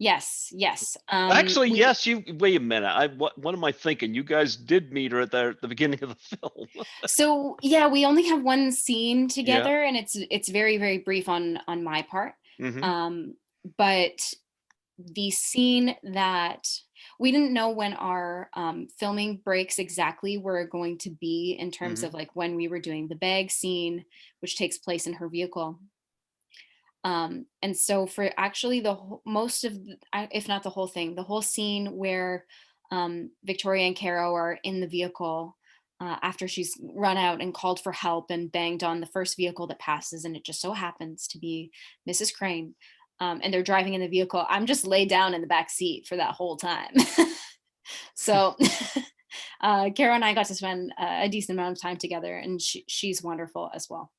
Yes, yes. Actually, We yes. You wait a minute. What am I thinking? You guys did meet her at the beginning of the film. So yeah, we only have one scene Yeah. together, and it's very very brief on my part. Hmm. Um, but the scene that we didn't know when our filming breaks exactly were going to be in terms Hmm. of like when we were doing the bag scene, which takes place in her vehicle. And so for actually most of if not the whole thing, the whole scene where Victoria and Caro are in the vehicle, after she's run out and called for help and banged on the first vehicle that passes, and it just so happens to be Mrs. Crane. And they're driving in the vehicle. I'm just laid down in the back seat for that whole time. So Caro and I got to spend a decent amount of time together, and she's wonderful as well.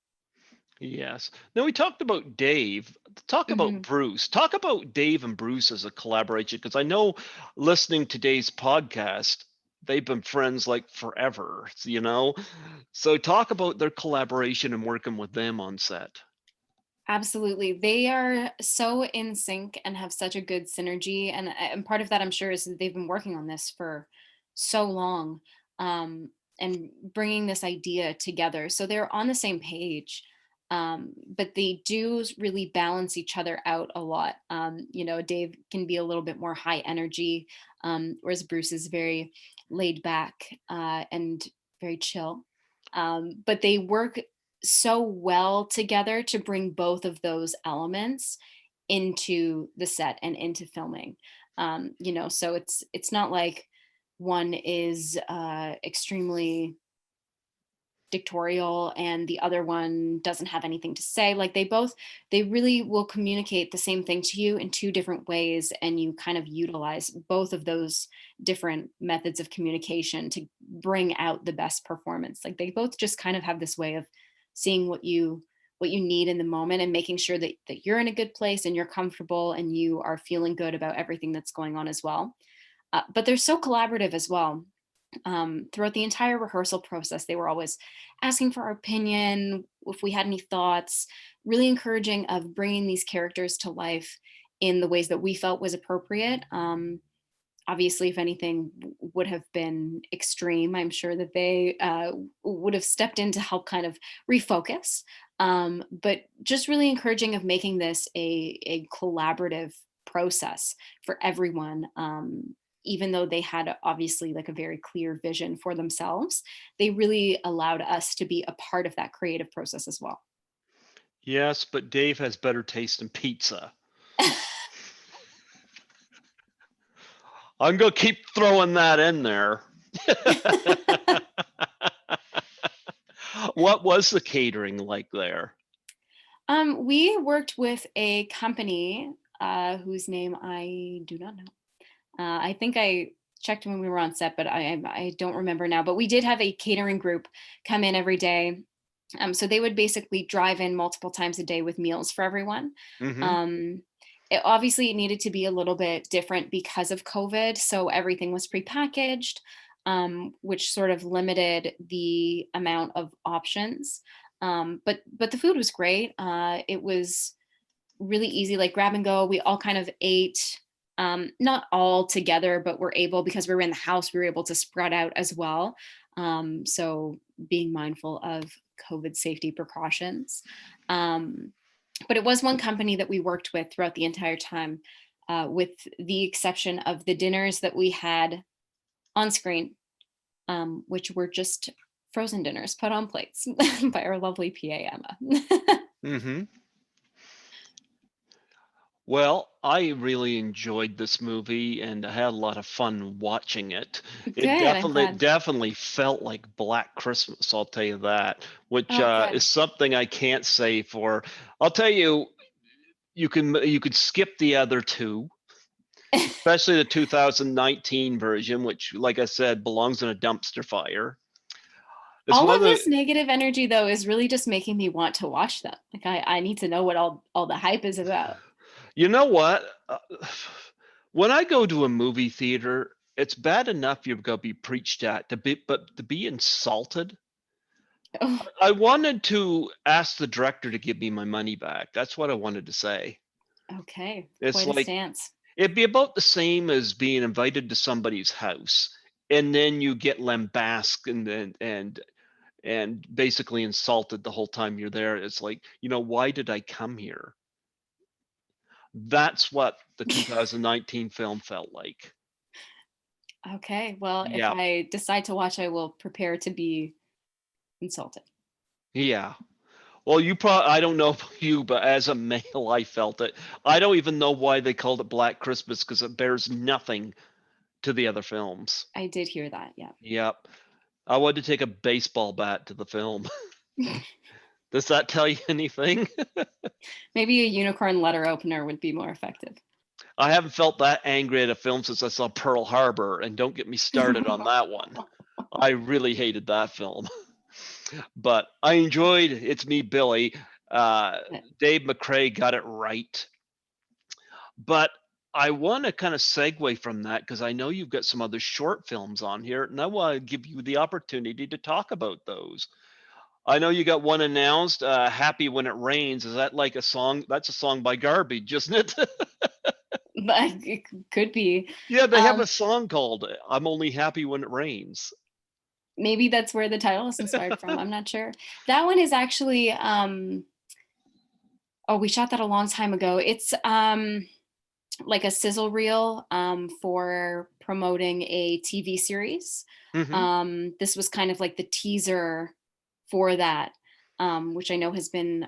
Yes. Now we talked about Dave. Talk about Hmm. Bruce. Talk about Dave and Bruce as a collaboration, because I know listening to today's podcast, they've been friends like forever, So talk about their collaboration and working with them on set. Absolutely. They are so in sync and have such a good synergy. And part of that, I'm sure, is that they've been working on this for so long, and bringing this idea together. So they're on the same page. But they do really balance each other out a lot. Dave can be a little bit more high energy, whereas Bruce is very laid back, and very chill. But they work so well together to bring both of those elements into the set and into filming. So it's not like one is extremely dictatorial and the other one doesn't have anything to say. Like they really will communicate the same thing to you in two different ways, and you kind of utilize both of those different methods of communication to bring out the best performance. Like they both just kind of have this way of seeing what you need in the moment and making sure that you're in a good place and you're comfortable and you are feeling good about everything that's going on as well. But they're so collaborative as well. Throughout the entire rehearsal process, they were always asking for our opinion, if we had any thoughts, really encouraging of bringing these characters to life in the ways that we felt was appropriate. Obviously, if anything would have been extreme, I'm sure that they would have stepped in to help kind of refocus. But just really encouraging of making this a collaborative process for everyone. Even though they had obviously like a very clear vision for themselves, they really allowed us to be a part of that creative process as well. Yes, but Dave has better taste in pizza. I'm gonna keep throwing that in there. What was the catering like there? We worked with a company whose name I do not know. I think I checked when we were on set, but I don't remember now. But we did have a catering group come in every day. So they would basically drive in multiple times a day with meals for everyone. Hmm. Um, it obviously needed to be a little bit different because of COVID. So everything was prepackaged. which sort of limited the amount of options. But the food was great. It was really easy, like grab and go. We all kind of ate, not all together, but we're able, because we were in the house, we were able to spread out as well. So being mindful of COVID safety precautions. But it was one company that we worked with throughout the entire time, with the exception of the dinners that we had on screen, which were just frozen dinners put on plates by our lovely PA Emma. Mm-hmm. Well, I really enjoyed this movie and I had a lot of fun watching it. It Good, I'm glad. definitely felt like Black Christmas, I'll tell you that, which Oh, good. is something I can't say for. I'll tell you, you could skip the other two, especially the 2019 version, which, like I said, belongs in a dumpster fire. It's All one of of the, this negative energy, though, is really just making me want to watch them. Like I need to know what all the hype is about. you know what? When I go to a movie theater, it's bad enough you're gonna be preached at but to be insulted. Oh, I wanted to ask the director to give me my money back. That's what I wanted to say. okay, It's quite a like stance. it'd be about the same as being invited to somebody's house and then you get lambasted and basically insulted the whole time you're there. It's like, why did I come here? That's what the 2019 film felt like. Okay, well, if Yeah. I decide to watch, I will prepare to be insulted. Yeah. Well, I don't know about you, but as a male, I felt it. I don't even know why they called it Black Christmas because it bears nothing to the other films. I did hear that, yeah. Yep. I wanted to take a baseball bat to the film. Does that tell you anything? Maybe a unicorn letter opener would be more effective. I haven't felt that angry at a film since I saw Pearl Harbor, and don't get me started on that one. I really hated that film. But I enjoyed It's Me, Billy. Uh, Dave McCrae got it right. But I want to kind of segue from that because I know you've got some other short films on here, and I want to give you the opportunity to talk about those. I know you got one announced, "Happy When It Rains." Is that like a song? That's a song by Garbage, isn't it? But it could be. Yeah, they have Um, a song called "I'm Only Happy When It Rains." Maybe that's where the title is inspired from. I'm not sure. That one is actually, oh, we shot that a long time ago. It's like a sizzle reel, for promoting a TV series. Hmm. This was kind of like the teaser for that, which I know has been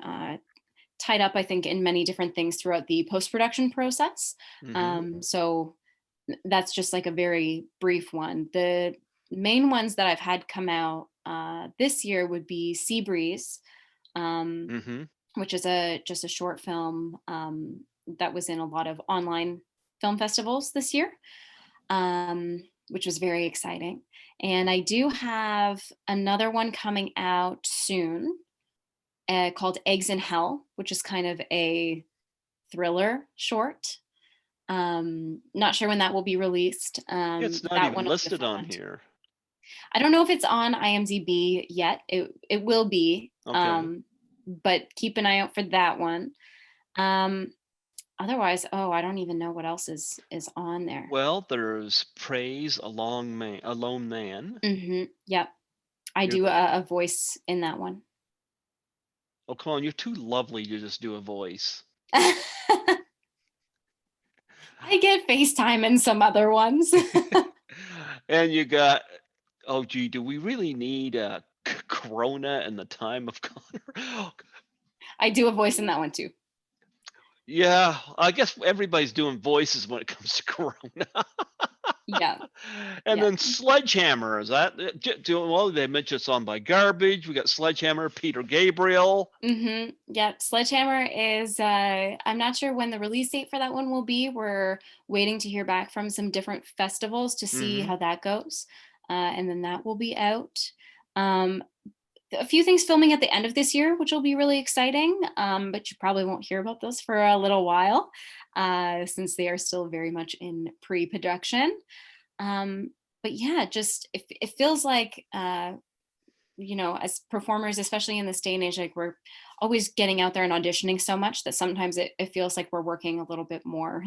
tied up, I think, in many different things throughout the post-production process. Hmm. So that's just like a very brief one. The main ones that I've had come out this year would be Sea Breeze, um, Hmm. which is just a short film, that was in a lot of online film festivals this year, which was very exciting. And I do have another one coming out soon, called Eggs in Hell, which is kind of a thriller short. Not sure when that will be released. It's not That even one will be a listed fun on one too. here. I don't know if it's on IMDb yet. It will be, Okay. but keep an eye out for that one. Um, Otherwise, oh, I don't even know what else is on there. Well, there's "Praise a Lone Man." Yep, I You're do a voice in that one. Oh, come on, you're too lovely to just do a voice. I get FaceTime in some other ones. And you got, oh gee, do we really need Corona in the time of Connor? I do a voice in that one too. Yeah, I guess everybody's doing voices when it comes to Corona. Yeah, And yeah. then Sledgehammer, is that well, they mentioned a song by Garbage. We got Sledgehammer, Peter Gabriel. Yeah, Sledgehammer is, I'm not sure when the release date for that one will be. We're waiting to hear back from some different festivals to see Hmm. how that goes. And then that will be out. Um, a few things filming at the end of this year, which will be really exciting. But you probably won't hear about those for a little while, since they are still very much in pre-production. Um, but yeah, just it feels like as performers, especially in this day and age, like we're always getting out there and auditioning so much that sometimes it feels like we're working a little bit more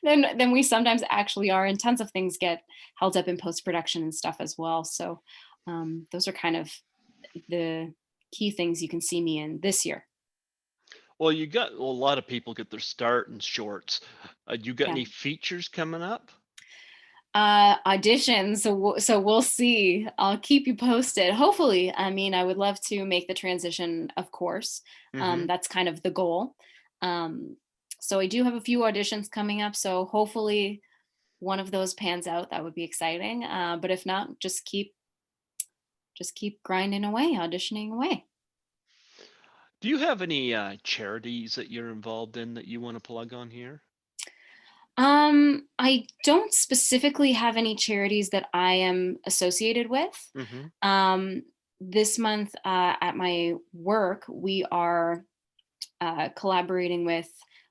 than we sometimes actually are. And tons of things get held up in post-production and stuff as well. So those are kind of the key things you can see me in this year. Well, you got a lot of people get their start in shorts. You got Yeah. any features coming up? Auditions. So we'll see. I'll keep you posted. Hopefully, I mean, I would love to make the transition, of course. Hmm. That's kind of the goal. Um, so I do have a few auditions coming up. So hopefully one of those pans out. That would be exciting. But if not, just keep grinding away, auditioning away. Do you have any charities that you're involved in that you want to plug on here? I don't specifically have any charities that I am associated with. Hmm. Um, this month at my work, we are collaborating with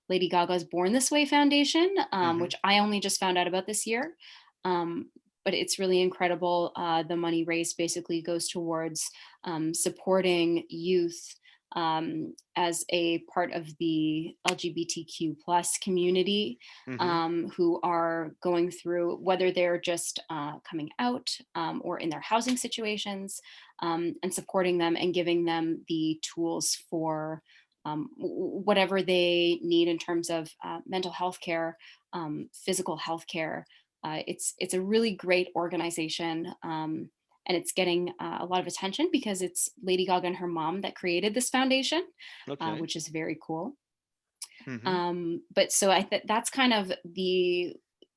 Lady Gaga's Born This Way Foundation, Hmm. which I only just found out about this year. Um, but it's really incredible. The money raised basically goes towards supporting youth as a part of the LGBTQ plus community, Hmm. who are going through, whether they're just coming out or in their housing situations, and supporting them and giving them the tools for whatever they need in terms of mental health care, physical health care. It's a really great organization, and it's getting a lot of attention because it's Lady Gaga and her mom that created this foundation, Okay. which is very cool. Hmm. But so that's kind of the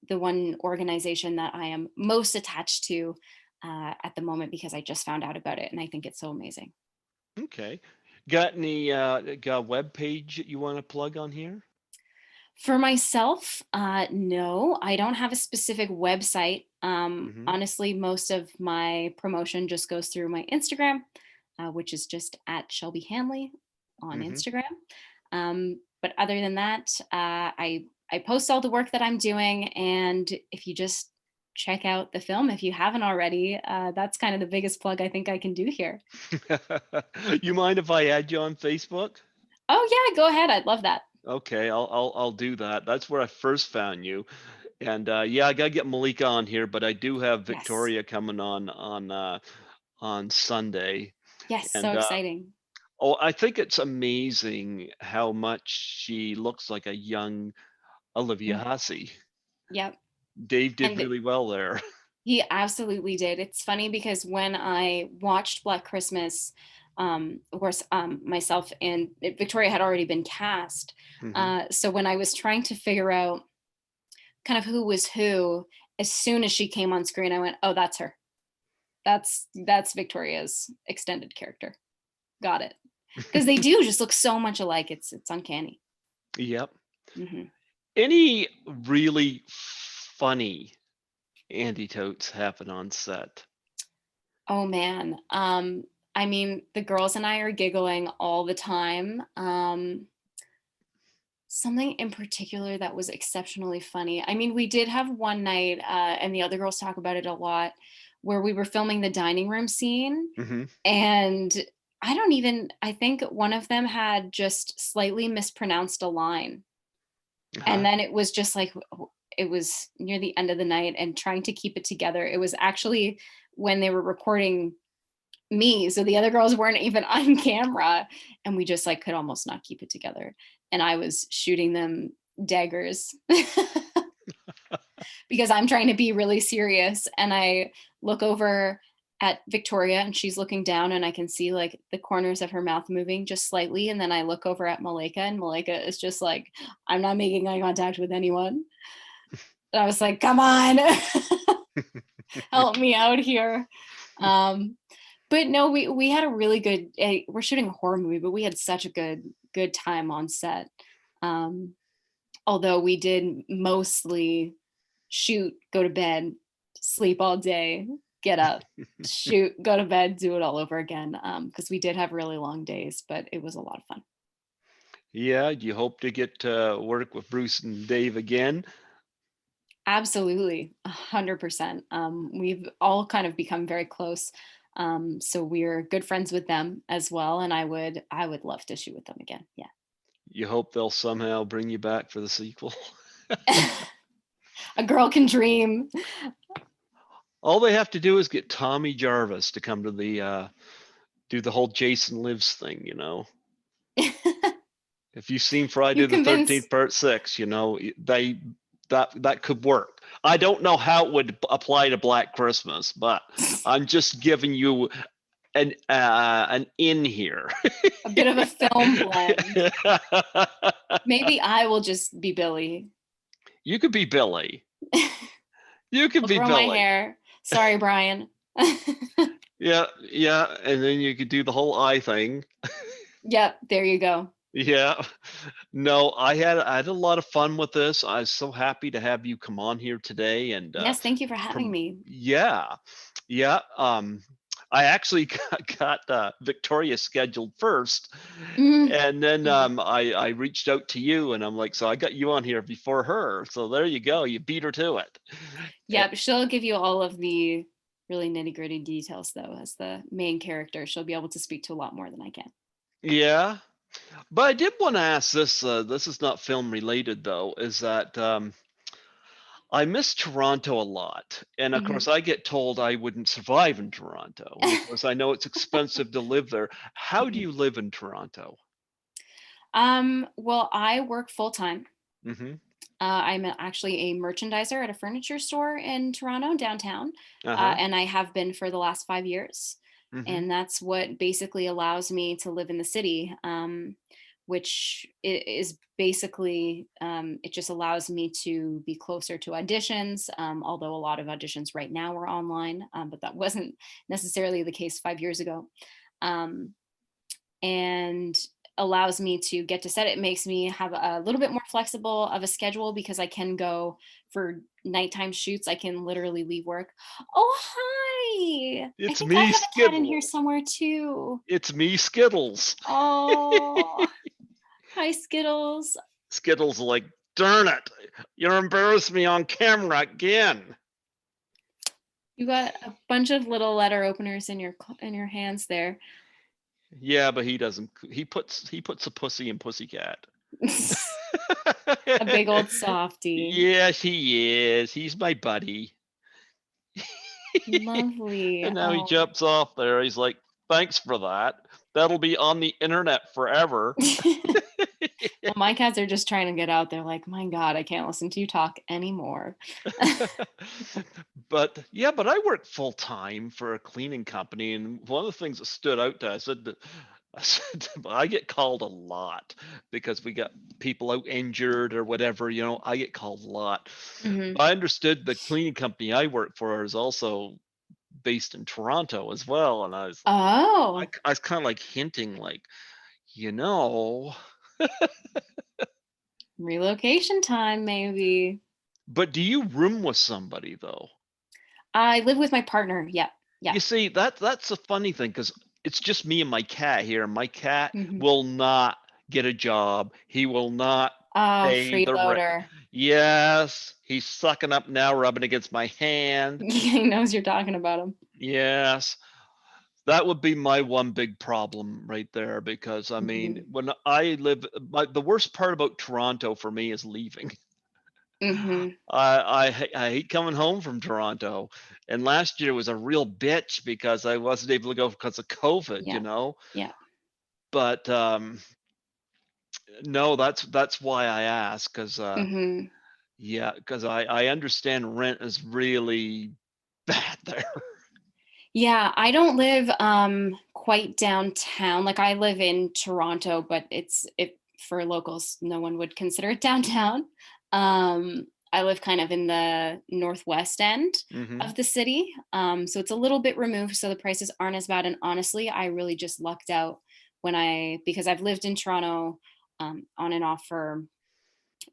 one organization that I am most attached to at the moment because I just found out about it and I think it's so amazing. Okay. Got any got a web page that you want to plug on here? For myself, no, I don't have a specific website. Hmm. Honestly, most of my promotion just goes through my Instagram, which is just at Shelby Handley on Hmm. Instagram. But other than that, I post all the work that I'm doing, and if you just check out the film, if you haven't already, that's kind of the biggest plug I think I can do here. You mind if I add you on Facebook? Oh yeah, go ahead. I'd love that. Okay, I'll do that. That's where I first found you. And yeah, I gotta get Malika on here, but I do have Yes, Victoria coming on Sunday. yes, so And exciting. oh, I think it's amazing how much she looks like a young Olivia Mm, Hussey. yep. Dave did And really well there. he absolutely did. It's funny because when I watched Black Christmas, of course, myself and Victoria had already been cast. Hmm. So when I was trying to figure out kind of who was who, as soon as she came on screen, I went, "Oh, that's her. That's Victoria's extended character. Got it." Because they do just look so much alike. It's uncanny. Yep. Hmm. Any really funny antidotes happen on set? Oh man. I mean, the girls and I are giggling all the time. Something in particular that was exceptionally funny. I mean, we did have one night, and the other girls talk about it a lot, where we were filming the dining room scene. Hmm. And I think one of them had just slightly mispronounced a line. And Uh-huh. then it was just like, it was near the end of the night and trying to keep it together. It was actually when they were recording me, so the other girls weren't even on camera, and we just like could almost not keep it together, and I was shooting them daggers because I'm trying to be really serious, and I look over at Victoria and she's looking down and I can see like the corners of her mouth moving just slightly, and then I look over at Malika and Malika is just like, I'm not making eye contact with anyone. And I was like, come on. Help me out here. um but no, we had a really good, we're shooting a horror movie, but we had such a good time on set. um Although we did mostly shoot, go to bed, sleep all day, get up, shoot, go to bed, do it all over again, because we did have really long days, but it was a lot of fun. Yeah, you hope to get to work with Bruce and Dave again? Absolutely, 100%. We've all kind of become very close. So we're good friends with them as well. And I would love to shoot with them again. Yeah. You hope they'll somehow bring you back for the sequel. A girl can dream. All they have to do is get Tommy Jarvis to come to the do the whole Jason Lives thing, you know. If you've seen Friday You the 13th convince. Part 6, you know, they that could work. I don't know how it would apply to Black Christmas, but I'm just giving you an in here. A bit of a film blend. Maybe I will just be Billy. You could be Billy. You could I'll be grow my Billy. hair. Sorry, Brian. Yeah, yeah, and then you could do the whole eye thing. Yep, there you go. Yeah. No, I had a lot of fun with this. I was so happy to have you come on here today and Yes, thank you for having me. yeah. Yeah, I actually got Victoria scheduled first, Mm, and then mhm. I reached out to you, and I'm like, so I got you on here before her. So there you go. You beat her to it. Eh, Yep, she'll give you all of the really nitty-gritty details though. As the main character, she'll be able to speak to a lot more than I can. yeah, but I did want to ask this. This is not film related though. Is that I miss Toronto a lot, and of Mhm. course, I get told I wouldn't survive in Toronto, and of course, I know it's expensive to live there. How do Mhm. you live in Toronto? Well, I work full time. Mhm. Actually a merchandiser at a furniture store in Toronto downtown, Uh-huh. and I have been for the last 5 years. Mhm. And that's what basically allows me to live in the city, which is basically it just allows me to be closer to auditions. Although a lot of auditions right now are online, but that wasn't necessarily the case 5 years ago. Um, and allows me to get to set. It makes me have a little bit more flexible of a schedule because I can go for nighttime shoots. I can literally leave work. Oh, hi. I It's think I me, have a cat in here Skittle. somewhere too. It's me, Skittles. Oh, hi, Skittles. Skittles like, "Darn it. You're embarrassing me on camera again." You got a bunch of little letter openers in your hands there. Yeah, but he doesn't he puts a pussy in pussycat. A big old softie. Yes, he is. He's my buddy. Lovely. And now he Oh. jumps off there. He's like, "Thanks for that. That'll be on the internet forever." Well, my cats are just trying to get out there like, my God, I can't listen to you talk anymore. But yeah, but I work full time for a cleaning company, and one of the things that stood out to I said that I said I get called a lot because we got people out injured or whatever, you know, I get called a lot. Hmm. But I understood the cleaning company I work for is also based in Toronto as well, and Oh, I was kind of like hinting like, you know, relocation time, maybe. but do you room with somebody though? I live with my partner. Yep. Yep. You see, that's a funny thing because it's just me and my cat here. My cat Hmm. will not get a job. He will not Oh, pay the rent. freeloader. Yes, he's sucking up now, rubbing against my hand. He knows you're talking about him. Yes, that would be my one big problem right there because I mean, Hmm. when I live, the worst part about Toronto for me is leaving. Hmm. I hate coming home from Toronto, and last year was a real bitch because I wasn't able to go because of COVID, you Yeah. know. Yeah. But no, that's why I ask because Hmm. yeah, because I understand rent is really bad there. Yeah. I don't live quite downtown. Like I live in Toronto, but it for locals, no one would consider it downtown. I live kind of in the northwest end Hmm. of the city. So it's a little bit removed, so the prices aren't as bad. And honestly, I really just lucked out because I've lived in Toronto on and off for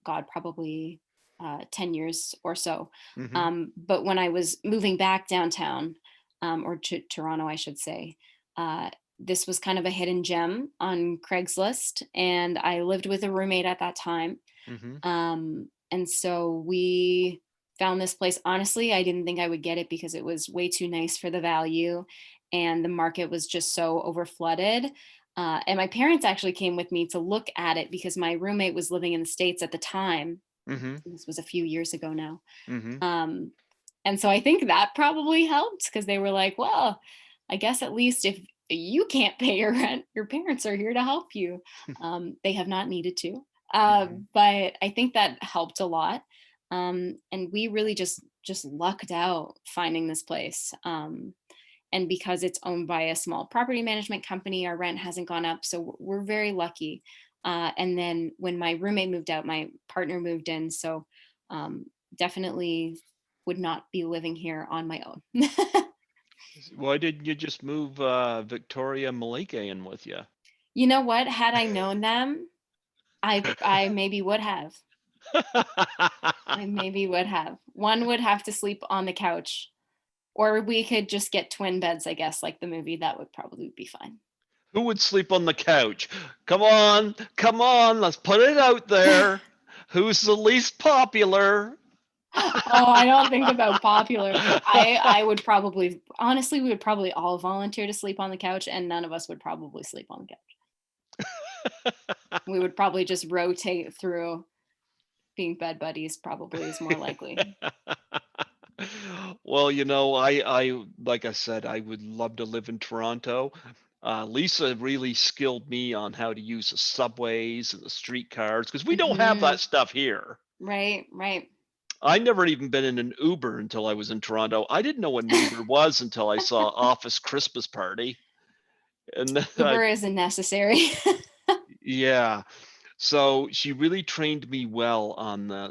God, probably 10 years or so. Hmm. But when I was moving back downtown, or to Toronto, I should say, uh, this was kind of a hidden gem on Craigslist. And I lived with a roommate at that time. Hmm. And so we found this place. Honestly, I didn't think I would get it because it was way too nice for the value, and the market was just so overflooded. And my parents actually came with me to look at it because my roommate was living in the States at the time. Mm-hmm. This was a few years ago now. Mm-hmm. Um, and so I think that probably helped because they were like, well, I guess at least if you can't pay your rent, your parents are here to help you. They have not needed to. Mm-hmm. But I think that helped a lot. And we really just lucked out finding this place. And because it's owned by a small property management company, our rent hasn't gone up. So we're very lucky. And then when my roommate moved out, my partner moved in. So um, definitely would not be living here on my own. Why didn't you just move Victoria Malika in with you? You know what? Had I known them, I maybe would have. I maybe would have. One would have to sleep on the couch, or we could just get twin beds, I guess, like the movie. That would probably be fine. Who would sleep on the couch? Come on, let's put it out there. Who's the least popular? Oh, I don't think about popular. I would probably, honestly, we would probably all volunteer to sleep on the couch, and none of us would probably sleep on the couch. We would probably just rotate through. Being bed buddies probably is more likely. Well, like I said, I would love to live in Toronto. Lisa really skilled me on how to use the subways and the streetcars because we don't have Hmm. that stuff here. Right, right. I never even been in an Uber until I was in Toronto. I didn't know what an Uber was until I saw Office Christmas Party. And then Uber isn't necessary. yeah. So she really trained me well on the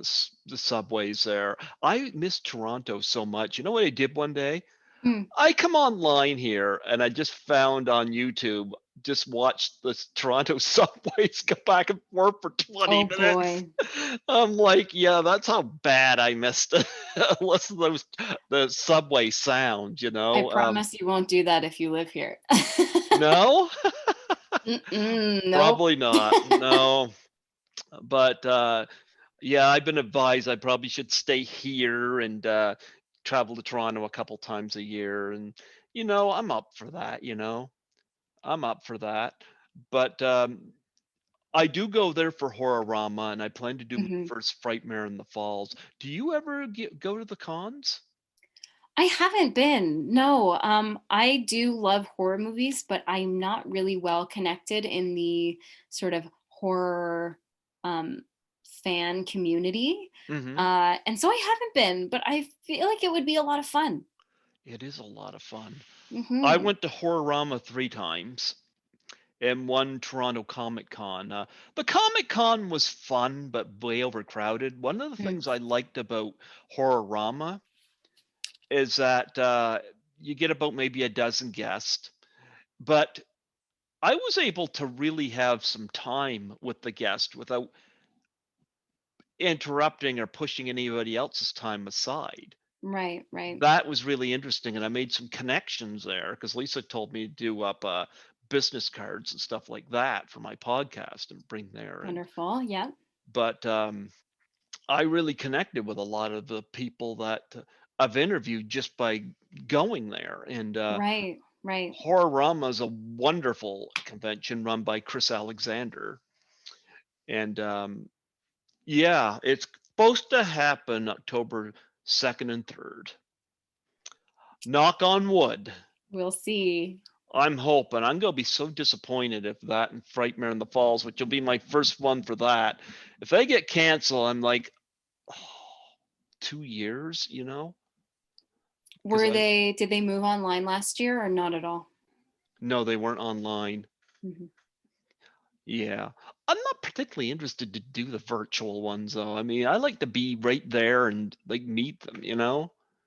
subways there. I miss Toronto so much. You know what I did one day? Hmm. I come online here and I just found on YouTube, just watched the Toronto subways go back and forth for 20 Oh minutes. boy. I'm like, yeah, that's how bad I missed it. Listen to the subway sound, you I know. promise you won't do that if you live here. No, Mm-mm, nope. probably not. No, but yeah, I've been advised I probably should stay here and travel to Toronto a couple times a year, and I'm up for that. I'm up for that. But I do go there for Horrorama, and I plan to do my Mhm. first Frightmare in the Falls. Do you ever go to the cons? I haven't been. No. I do love horror movies, but I'm not really well connected in the sort of horror um, fan community. Hmm. And so I haven't been, but I feel like it would be a lot of fun. It is a lot of fun. I Hmm. went to Horrorama 3 times and one Toronto Comic Con. The Comic Con was fun, but way overcrowded. One of the Mm. things I liked about Horrorama is that you get about maybe a dozen guests, but I was able to really have some time with the guest without interrupting or pushing anybody else's time aside. Right, right. That was really interesting, and I made some connections there because Lisa told me to do up business cards and stuff like that for my podcast and bring there. And Wonderful. Yeah. but I really connected with a lot of the people that I've interviewed just by going there. And Right, right. Horrorama is a wonderful convention run by Chris Alexander. And yeah, it's supposed to happen October 2nd and 3rd. Knock on wood. We'll see. I'm hoping. I'm going to be so disappointed if that and Frightmare in the Falls, which will be my first one for that, if they get canceled, I'm like, oh, 2 years, because Did they move online last year or not at all? no, they weren't online. Mhm. Yeah. I'm not particularly interested to do the virtual ones though. I mean, I like to be right there and like meet them.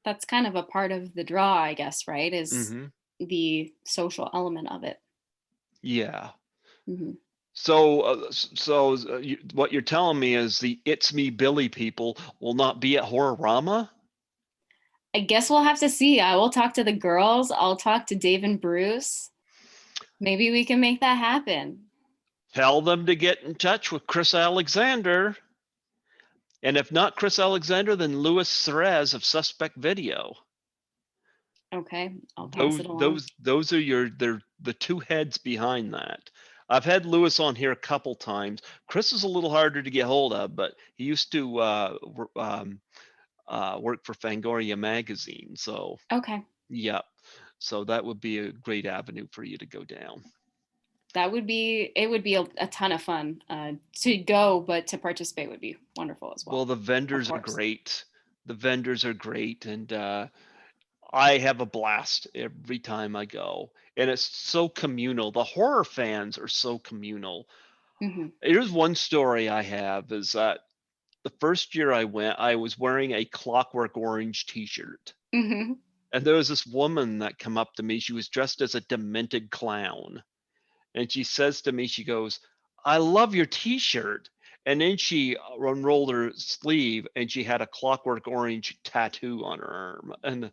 That's kind of a part of the draw, I guess, right? Is Hmm. the social element of it. Yeah. Hmm. So what you're telling me is the It's Me Billy people will not be at Horrorama? I guess we'll have to see. I will talk to the girls. I'll talk to Dave and Bruce. Maybe we can make that happen. Tell them to get in touch with Chris Alexander. And if not Chris Alexander, then Louis Serez of Suspect Video. Okay, I'll pass it along. Those are they're the two heads behind that. I've had Louis on here a couple times. Chris is a little harder to get hold of, but he used to work for Fangoria magazine. So Okay. yeah, so that would be a great avenue for you to go down. It would be a ton of fun to go, but to participate would be wonderful as well. Well, the vendors are great. The vendors are great, and I have a blast every time I go, and it's so communal. The horror fans are so communal. Mm-hmm. Here's one story I have is that the first year I went, I was wearing a Clockwork Orange t-shirt. Mm-hmm. And there was this woman that come up to me. She was dressed as a demented clown. And she says to me, she goes, "I love your t-shirt." And then she unrolled her sleeve and she had a Clockwork Orange tattoo on her arm. And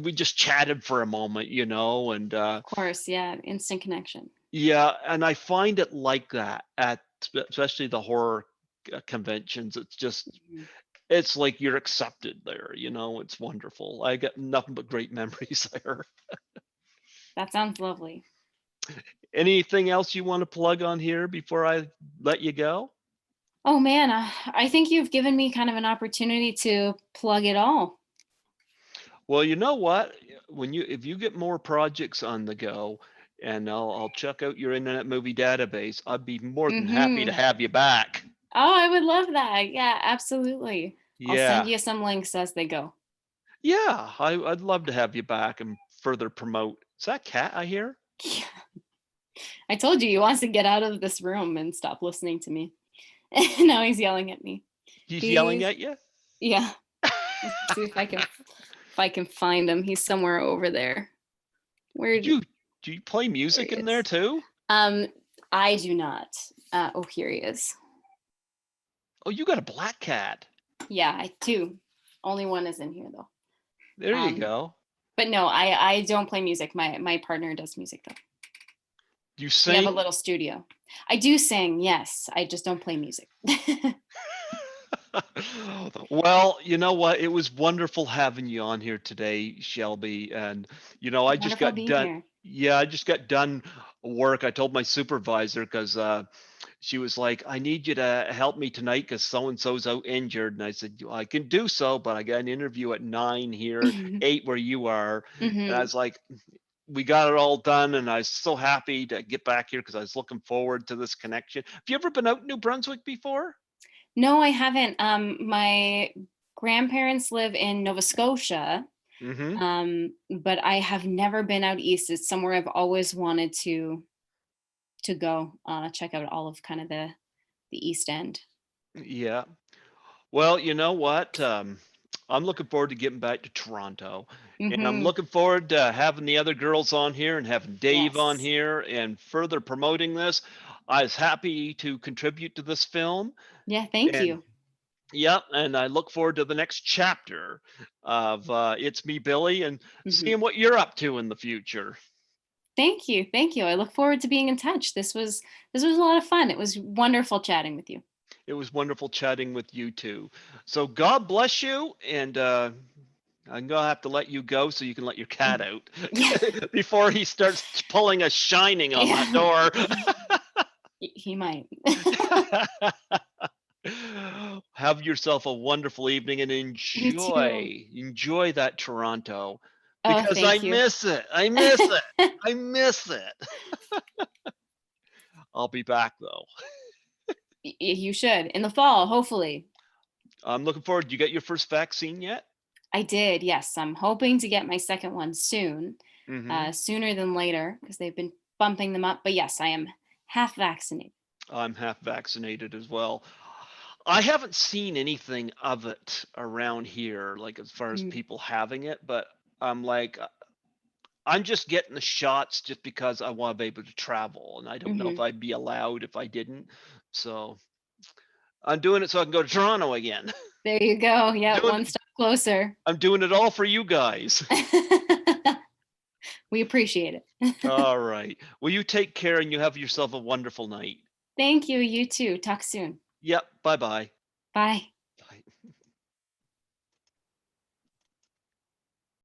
we just chatted for a moment, and Of course, yeah, instant connection. yeah, and I find it like that at especially the horror conventions. It's just it's like you're accepted there, it's wonderful. I get nothing but great memories there. That sounds lovely. Anything else you want to plug on here before I let you go? Oh man, I think you've given me kind of an opportunity to plug it all. Well, you know what? If you get more projects on the go, and I'll check out your Internet Movie Database, I'd be more than happy to have you back. Oh, I would love that. Yeah, absolutely. I'll send Yeah. you some links as they go. Yeah, I'd love to have you back and further promote. Is that Cat I hear? Yeah. I told you he wants to get out of this room and stop listening to me. And now he's yelling at me. He's yelling at you? Yeah. Let's see if I can find him. He's somewhere over there. Where do you play music in there too? I do not. Oh, here he is. Oh, you got a black cat. Yeah, I do. Only one is in here though. There you go. But no, I don't play music. My partner does music though. You sing? We have a little studio. I do sing, yes. I just don't play music. Well, you know what? It was wonderful having you on here today, Shelby. And I just got done. Here. Yeah, I just got done work. I told my supervisor because she was like, "I need you to help me tonight because so and so's out injured." And I said, "I can do so, but I got an interview at 9 here, 8 where you are." And I was like, we got it all done, and I was so happy to get back here because I was looking forward to this connection. Have you ever been out in New Brunswick before? No, I haven't. My grandparents live in Nova Scotia, but I have never been out east. It's somewhere I've always wanted to go check out all of kind of the East End. Yeah. Well, you know what? I'm looking forward to getting back to Toronto. And I'm looking forward to having the other girls on here and having Dave on here and further promoting this. I was happy to contribute to this film. Yeah, thank you. Yep, and I look forward to the next chapter of It's Me, Billy, and seeing what you're up to in the future. Thank you. Thank you. I look forward to being in touch. This was a lot of fun. It was wonderful chatting with you. It was wonderful chatting with you too. So God bless you, and I'm gonna have to let you go so you can let your cat out before he starts pulling a shining on that door. He might. Have yourself a wonderful evening and enjoy that Toronto because I miss it. I miss it. I miss it. I'll be back though. You should in the fall, hopefully. I'm looking forward. You got your first vaccine yet? I did. Yes, I'm hoping to get my second one soon, sooner than later because they've been bumping them up. But yes, I am half vaccinated. I'm half vaccinated as well. I haven't seen anything of it around here, like as far as people having it, but I'm like, I'm just getting the shots just because I want to be able to travel, and I don't know if I'd be allowed if I didn't. So I'm doing it so I can go to Toronto again. There you go. Yeah, one step closer. I'm doing it all for you guys. We appreciate it. All right. Well, you take care and you have yourself a wonderful night. Thank you. You too. Talk soon. Yep. Bye bye. Bye.